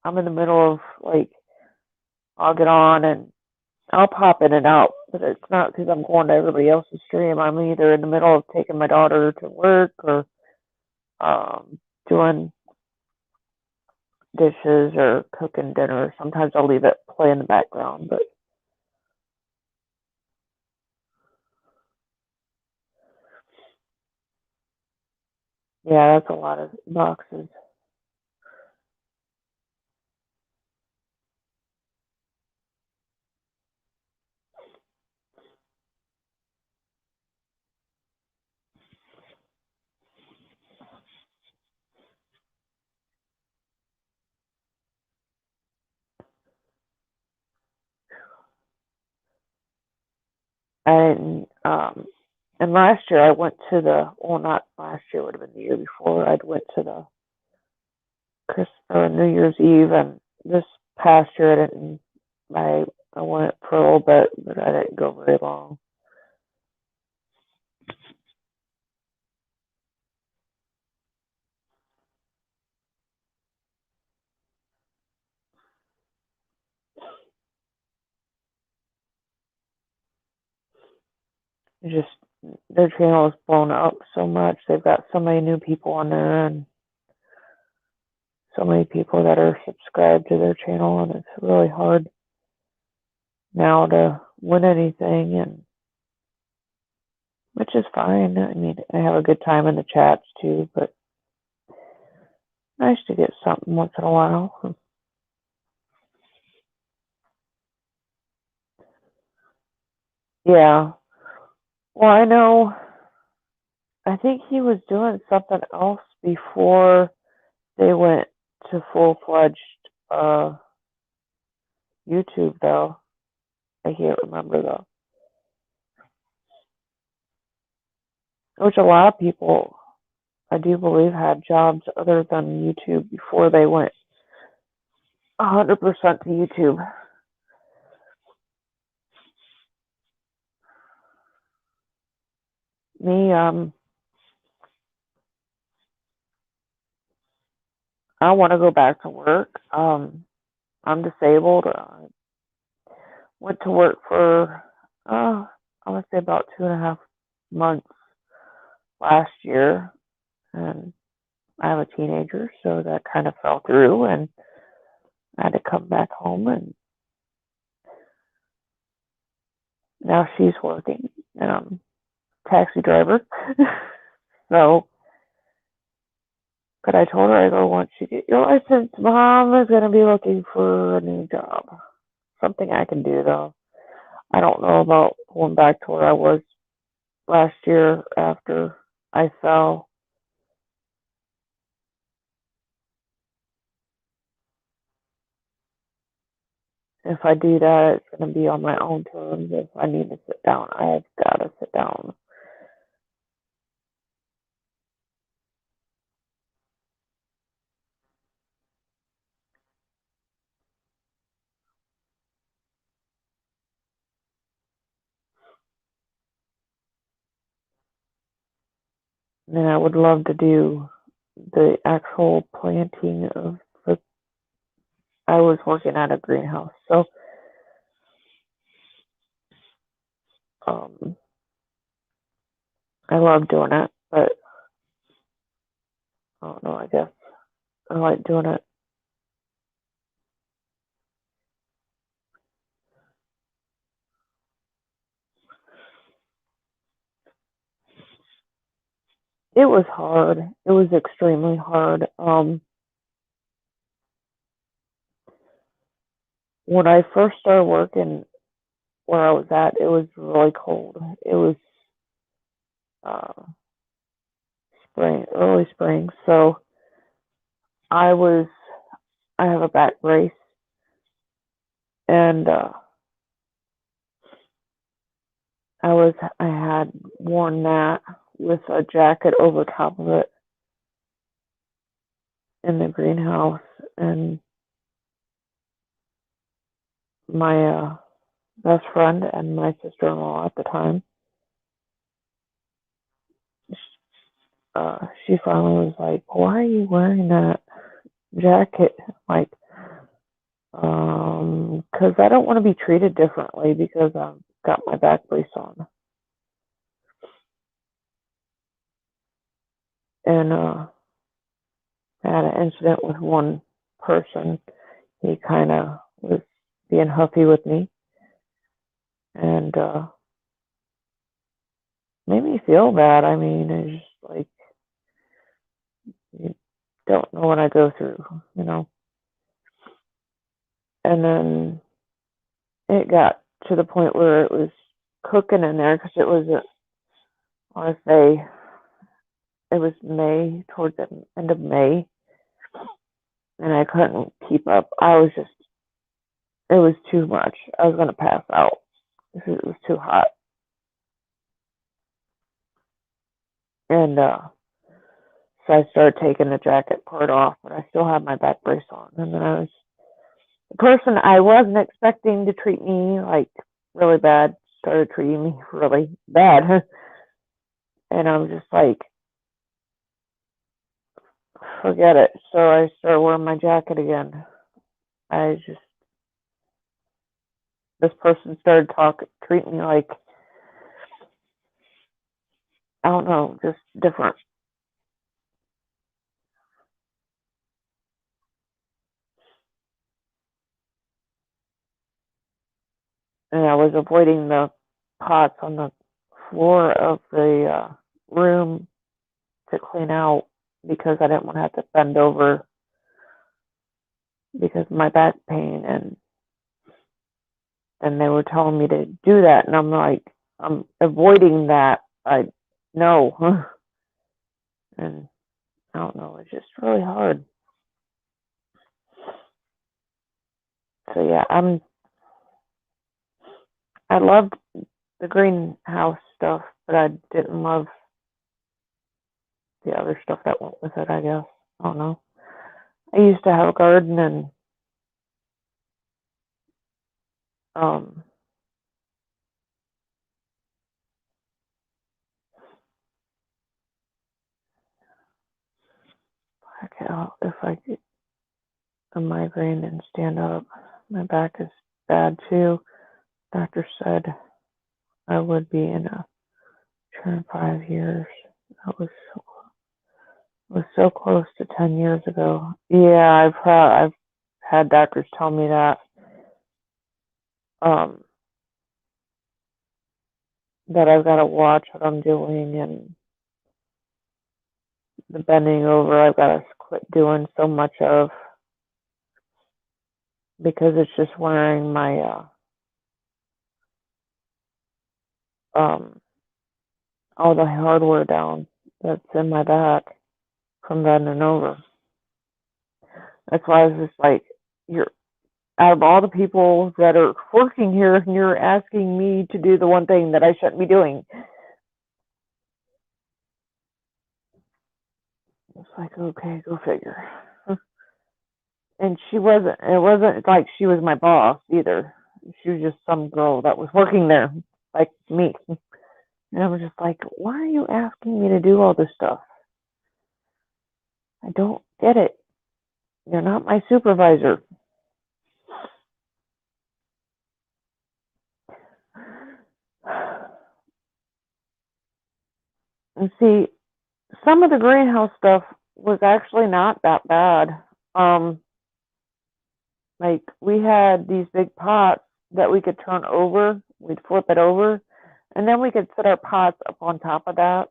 I'm in the middle of like I'll get on and I'll pop in and out, but it's not because I'm going to everybody else's stream. I'm either in the middle of taking my daughter to work or doing dishes or cooking dinner. Sometimes I'll leave it play in the background, but yeah, that's a lot of boxes. And and last year I went to not last year, would have been the year before. I'd went to the Chris or New Year's Eve, and this past year I didn't. I went for a little bit, but I didn't go very long. It's just their channel has blown up so much. They've got so many new people on there, and so many people that are subscribed to their channel, and it's really hard now to win anything, and which is fine. I mean, I have a good time in the chats too, but nice to get something once in a while. Yeah. Well, I know. I think he was doing something else before they went to full-fledged YouTube, though. I can't remember though. Which a lot of people, I do believe, had jobs other than YouTube before they went 100% to YouTube. Me, I want to go back to work. I'm disabled. Went to work for, I would say about 2.5 months last year, and I have a teenager, so that kind of fell through, and I had to come back home, and now she's working, and I'm a taxi driver. So, but I told her, I go, once you get your license, Mom is going to be looking for a new job. Something I can do, though. I don't know about going back to where I was last year after I fell. If I do that, it's going to be on my own terms. If I need to sit down, I have got to sit down. And I would love to do the actual planting of the. I was working at a greenhouse, so um, I love doing it. But I don't know. I guess I like doing it. It was hard. It was extremely hard. When I first started working where I was at, it was really cold. It was uh, spring, early spring. So I was, I have a back brace, and I had worn that with a jacket over top of it in the greenhouse, and my best friend and my sister-in-law at the time, she finally was like, "Why are you wearing that jacket?" Like, because I don't want to be treated differently because I've got my back brace on. And I had an incident with one person. He kind of was being huffy with me and made me feel bad. I mean, it's just like, you don't know what I go through, you know? And then it got to the point where it was cooking in there because it was, I want to say, it was May, towards the end of May, and I couldn't keep up. It was too much. I was going to pass out. It was too hot. And so I started taking the jacket part off, but I still had my back brace on. And then the person I wasn't expecting to treat me like really bad started treating me really bad. And I was just like, forget it. So I started wearing my jacket again. This person started treating me like, I don't know, just different. And I was avoiding the pots on the floor of the room to clean out because I didn't want to have to bend over because of my back pain. And they were telling me to do that, and I'm like, I'm avoiding that. I no. And I don't know, it's just really hard. So yeah, I loved the greenhouse stuff, but I didn't love the other stuff that went with it, I guess. I don't know. I used to have a garden, and um if I get a migraine and stand up, my back is bad too. Doctor said I would be in a turn 5 years. That was so close to 10 years ago. Yeah, I've had doctors tell me that um that I've got to watch what I'm doing, and the bending over I've got to quit doing so much of because it's just wearing my all the hardware down that's in my back from bending over. That's why I was just like, you're out of all the people that are working here, and you're asking me to do the one thing that I shouldn't be doing. It's like, okay, go figure. And it wasn't like she was my boss either. She was just some girl that was working there, like me. And I was just like, why are you asking me to do all this stuff? I don't get it. You're not my supervisor. And see, some of the greenhouse stuff was actually not that bad. Like we had these big pots that we could turn over. We'd flip it over, and then we could set our pots up on top of that,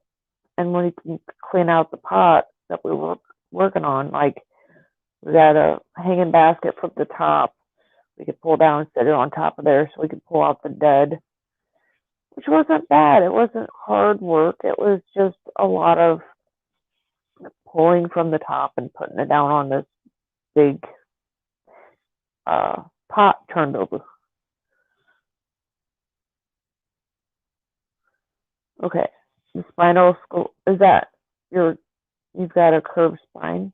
and we can clean out the pot that we were working on. Like we got a hanging basket from the top. We could pull down and set it on top of there, so we could pull out the dead, which wasn't bad. It wasn't hard work. It was just a lot of pulling from the top and putting it down on this big pot turned over. Okay, the spinal skull, is that you've got a curved spine?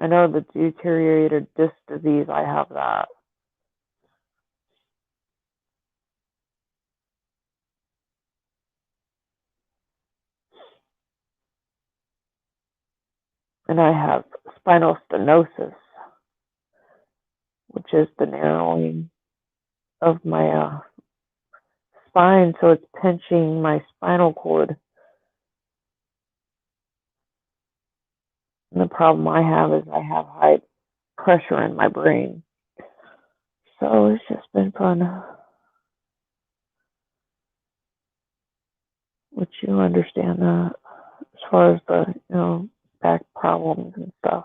I know the deteriorated disc disease, I have that. and I have spinal stenosis, which is the narrowing of my spine, so it's pinching my spinal cord. And the problem I have is I have high pressure in my brain. So it's just been fun. Which you understand that as far as the, back problems and stuff.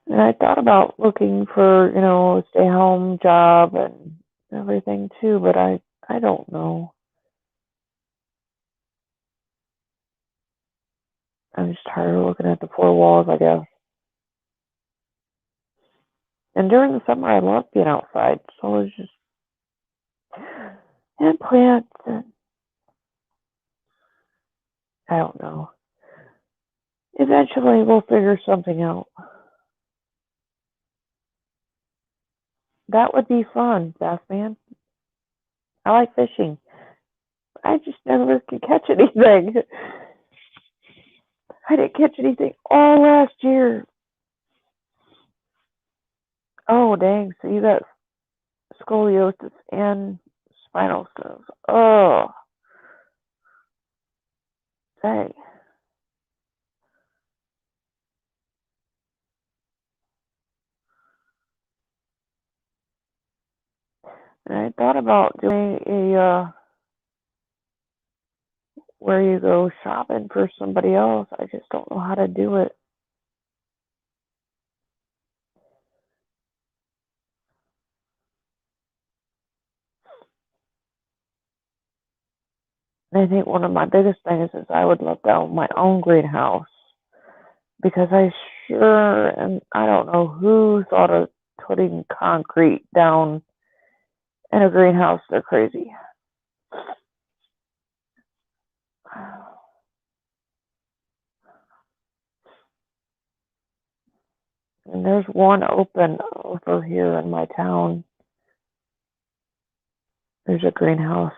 And I thought about looking for, a stay home job and everything too, but I don't know. I'm just tired of looking at the four walls, I guess. And during the summer, I love being outside. So it's just, and plants, and I don't know. Eventually, we'll figure something out. That would be fun, Bass Man. I like fishing. I just never could catch anything. I didn't catch anything all last year. Oh, dang. So you got scoliosis and spinal stenosis. Oh, dang. And I thought about doing where you go shopping for somebody else. I just don't know how to do it. And I think one of my biggest things is I would love to own my own greenhouse. Because and I don't know who thought of putting concrete down in a greenhouse. They're crazy. And there's one open over here in my town. There's a greenhouse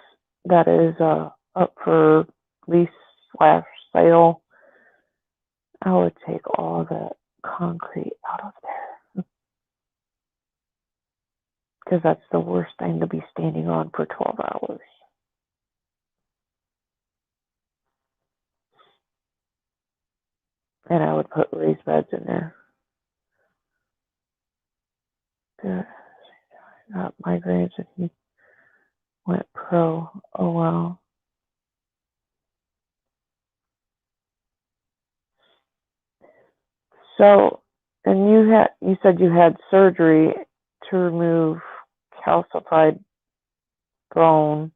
that is up for lease slash sale. I would take all the concrete out of there. Because that's the worst thing to be standing on for 12 hours. And I would put raised beds in there. Good. Got migraines and he went pro. Oh wow. So, and you said you had surgery to remove calcified bone,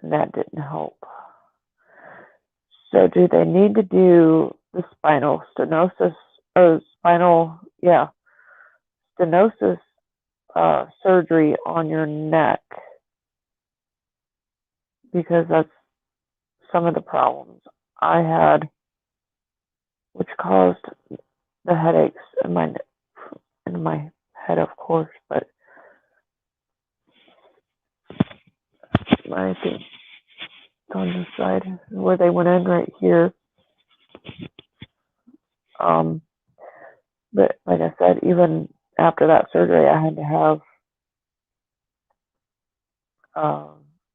and that didn't help. So, do they need to do the spinal stenosis or stenosis surgery on your neck? Because that's some of the problems I had, which caused the headaches in my head, of course, but my thing on the side where they went in right here. But like I said, even after that surgery, I had to have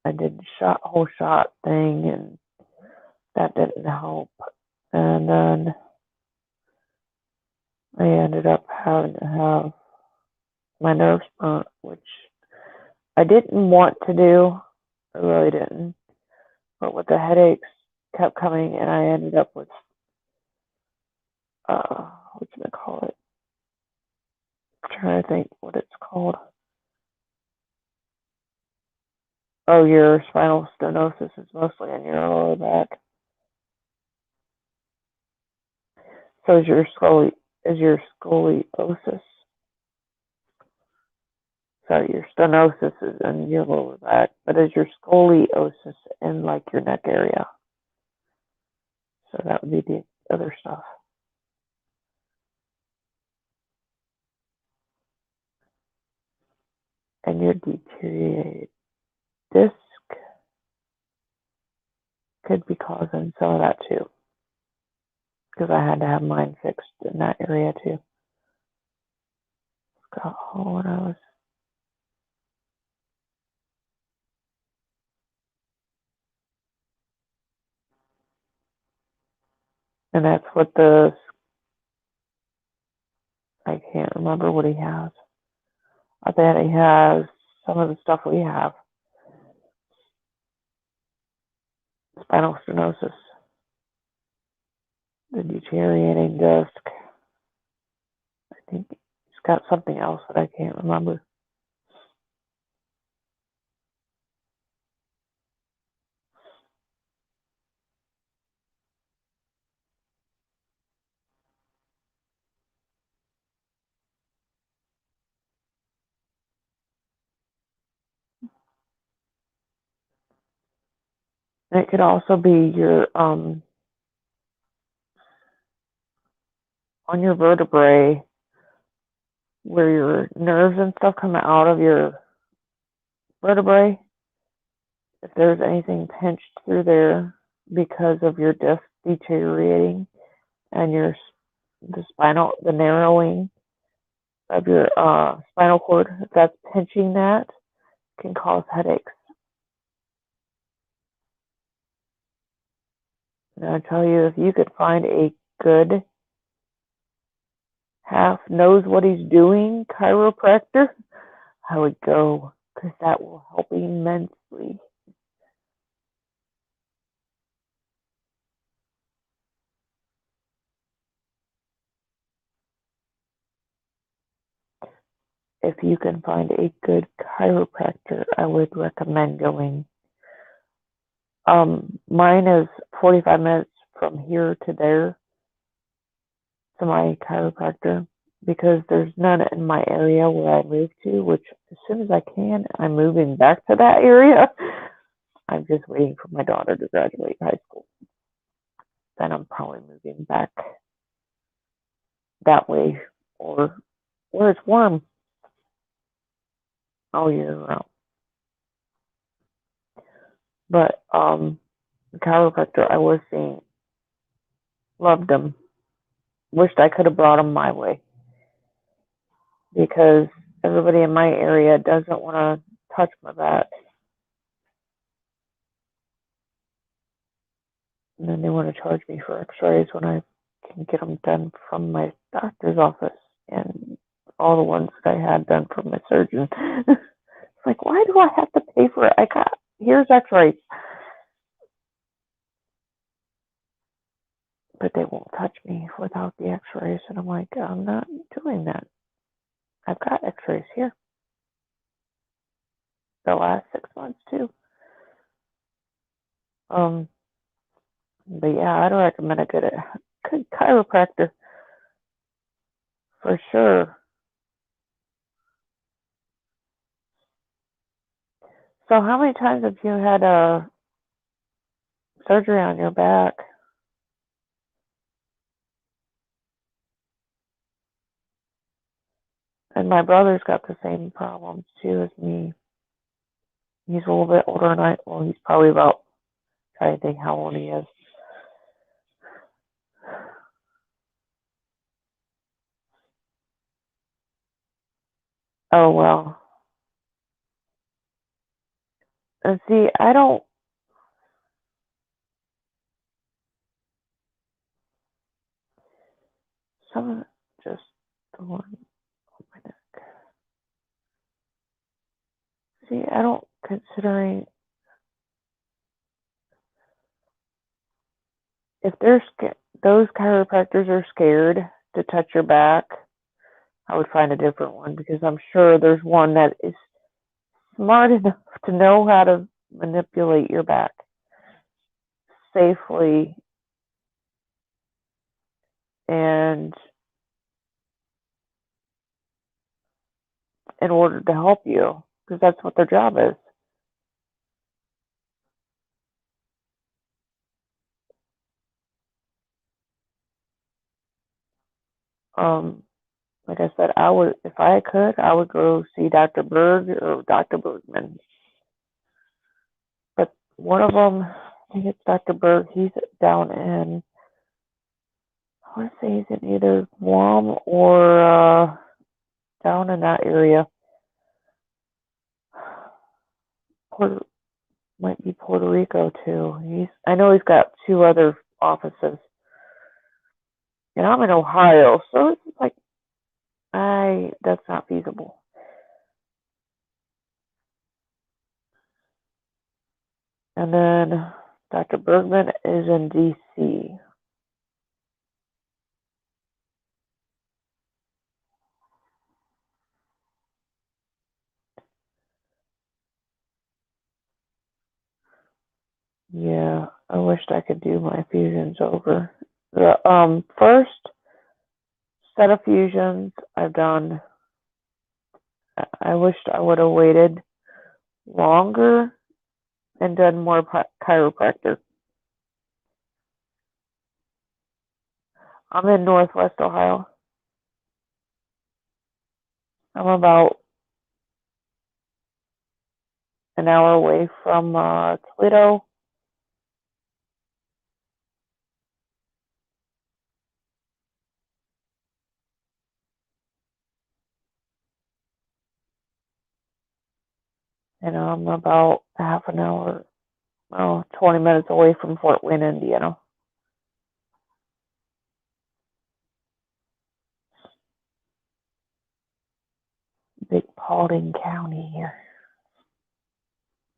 I did whole shot thing, and that didn't help. And then I ended up having to have my nerves burnt, which I didn't want to do. I really didn't. But with the headaches kept coming, and I ended up with what can I call it? I'm trying to think what it's called. Oh, your spinal stenosis is mostly in your lower back. So is your scoliosis. Sorry, your stenosis is in your lower back, but is your scoliosis in like your neck area? So that would be the other stuff. And your deteriorated disc could be causing some of that too, because I had to have mine fixed in that area too. Got a hole when I was. And that's what I can't remember what he has. I bet he has some of the stuff we have. Spinal stenosis, the deteriorating disc. I think he's got something else that I can't remember. And it could also be your on your vertebrae, where your nerves and stuff come out of your vertebrae. If there's anything pinched through there because of your disc deteriorating and the narrowing of your spinal cord, if that's pinching, that can cause headaches. And I tell you, if you could find a good half knows what he's doing chiropractor, I would go, because that will help immensely. If you can find a good chiropractor, I would recommend going. Mine is 45 minutes from here to there, to my chiropractor, because there's none in my area where I move to, which as soon as I can, I'm moving back to that area. I'm just waiting for my daughter to graduate high school. Then I'm probably moving back that way, or where it's warm all year round. But the chiropractor I was seeing, loved him. Wished I could have brought him my way, because everybody in my area doesn't want to touch my back. And then they want to charge me for x-rays when I can get them done from my doctor's office, and all the ones that I had done from my surgeon. It's like, why do I have to pay for it? Here's x-rays. But they won't touch me without the x-rays. And I'm like, I'm not doing that. I've got x-rays here. The last 6 months too. But yeah, I'd recommend a good chiropractor for sure. So how many times have you had a surgery on your back? And my brother's got the same problems too as me. He's a little bit older than he's probably about, trying to think how old he is. Oh, well. And see, I don't, some of it just the one on my neck. See, I don't, considering, if those chiropractors are scared to touch your back, I would find a different one, because I'm sure there's one that is smart enough to know how to manipulate your back safely and in order to help you, because that's what their job is. Like I said, if I could, I would go see Dr. Berg or Dr. Bergman. But one of them, I think it's Dr. Berg. He's down in, I want to say he's in either Guam or down in that area. Might be Puerto Rico too. I know he's got 2 other offices. And I'm in Ohio, so it's like, that's not feasible. And then Dr. Bergman is in D.C. Yeah, I wished I could do my fusions over. The first set of fusions I've done, I wished I would have waited longer and done more chiropractor. I'm in Northwest Ohio. I'm about an hour away from Toledo. And I'm about half an hour, 20 minutes away from Fort Wayne, Indiana. Big Paulding County here.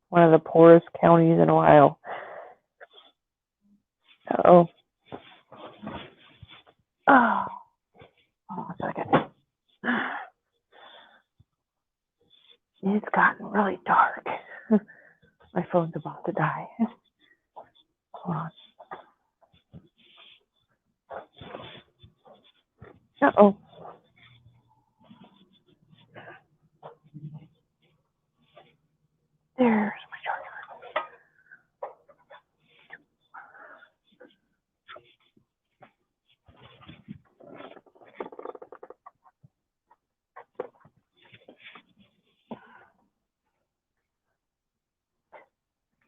One of the poorest counties in Ohio. Uh-oh. Oh, hold on a second. It's gotten really dark. My phone's about to die. Hold on. Uh-oh. There's my charger.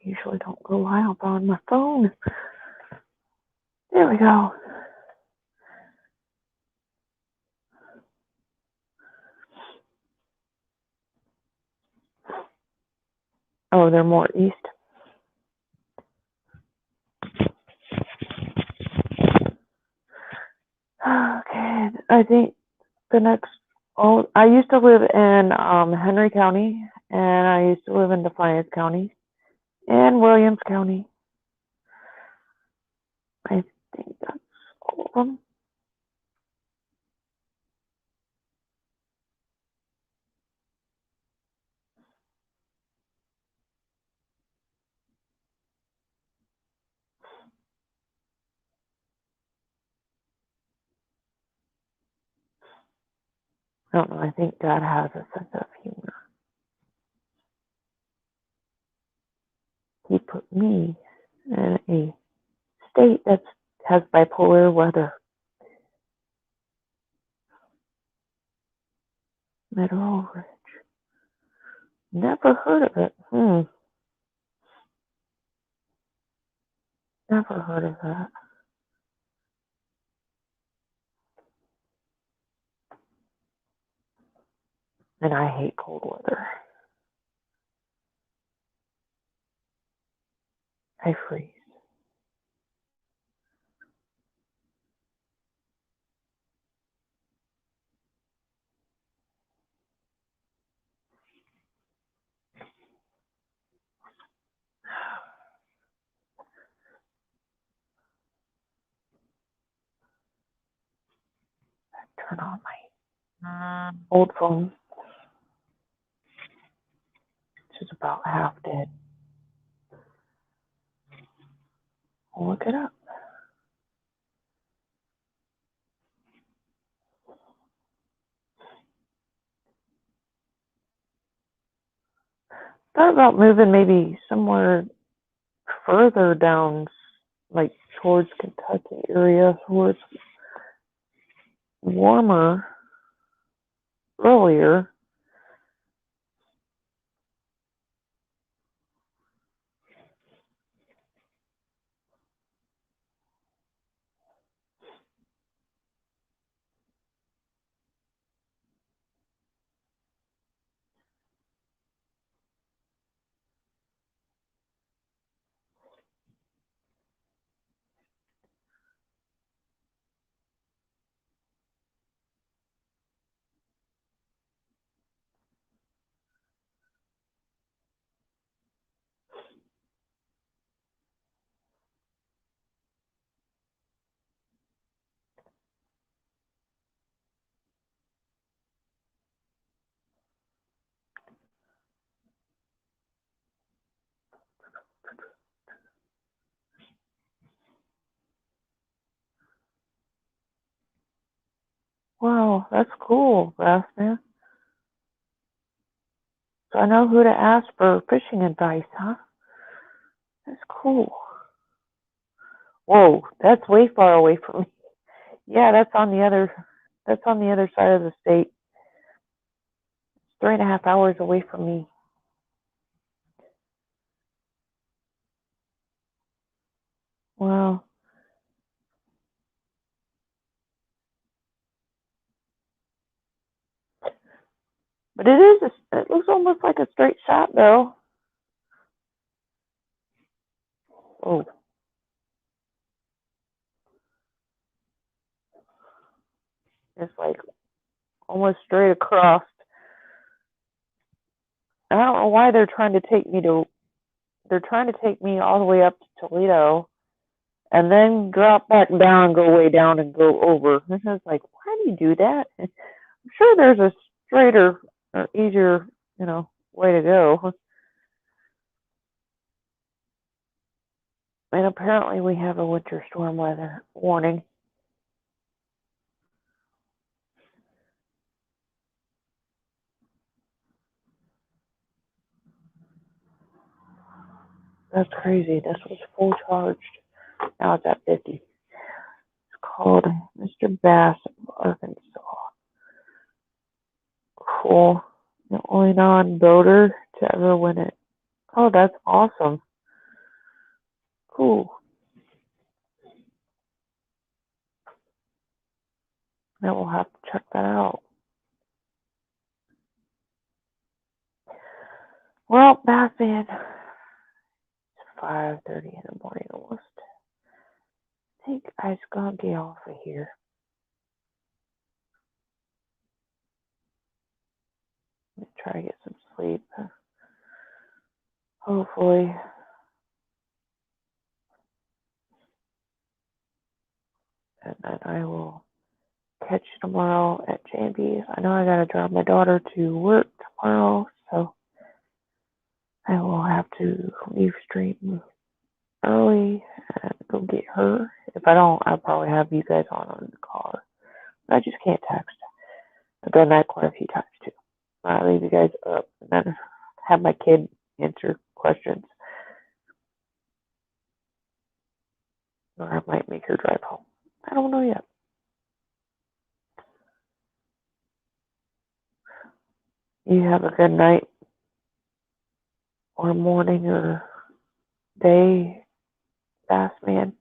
Usually don't go wild on my phone. There we go. Oh, they're more east. Okay, I think the next. Oh, I used to live in Henry County, and I used to live in Defiance County, and Williams County. I think that's all of them. I don't know. I think God has a sense of humor. He put me in a state that has bipolar weather. Mineral Ridge. Never heard of it. Never heard of that. And I hate cold weather. I freeze. Turn on my old phone, which is about half dead. I'll look it up. Thought about moving maybe somewhere further down, like towards Kentucky area, where it's warmer earlier. Wow, that's cool, Bassman. So I know who to ask for fishing advice, huh? That's cool. Whoa, that's way far away from me. Yeah, that's on the other side of the state. It's 3.5 hours away from me. Wow. But it looks almost like a straight shot though. Oh. It's like almost straight across. I don't know why they're trying to take me all the way up to Toledo and then drop back down, go way down and go over. And I was like, why do you do that? I'm sure there's a straighter or easier, way to go. And apparently we have a winter storm weather warning. That's crazy. This was full charged. Now it's at 50. It's called Mr. Bass of Arkansas. Cool. The only non-boater to ever win it. Oh, that's awesome. Cool. Now we'll have to check that out. Well, Batman, it's 5:30 in the morning almost. I think I just gonna get off of here. I'm gonna try to get some sleep. Hopefully. And then I will catch you tomorrow at J&B's. I know I gotta drive my daughter to work tomorrow, so I will have to leave stream early and go get her. If I don't, I'll probably have you guys on the car. But I just can't text. I've done that quite a few times too. I leave you guys up and then have my kid answer questions. Or I might make her drive home. I don't know yet. You have a good night or morning or day, Bass Man.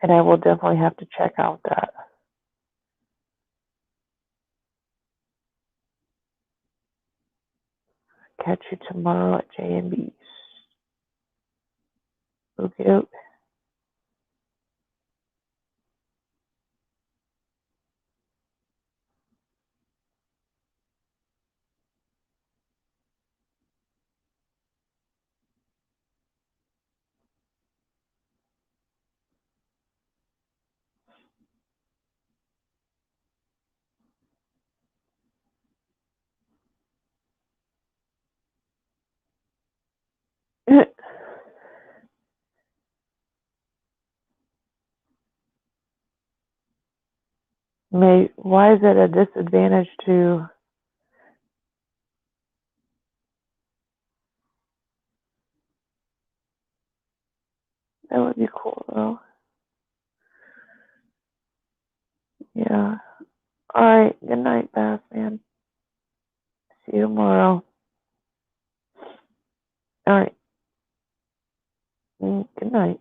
And I will definitely have to check out that. Catch you tomorrow at J&B's. Okay. Why is it a disadvantage to? That would be cool though. Yeah. All right. Good night, Bass Man. See you tomorrow. All right. Good night.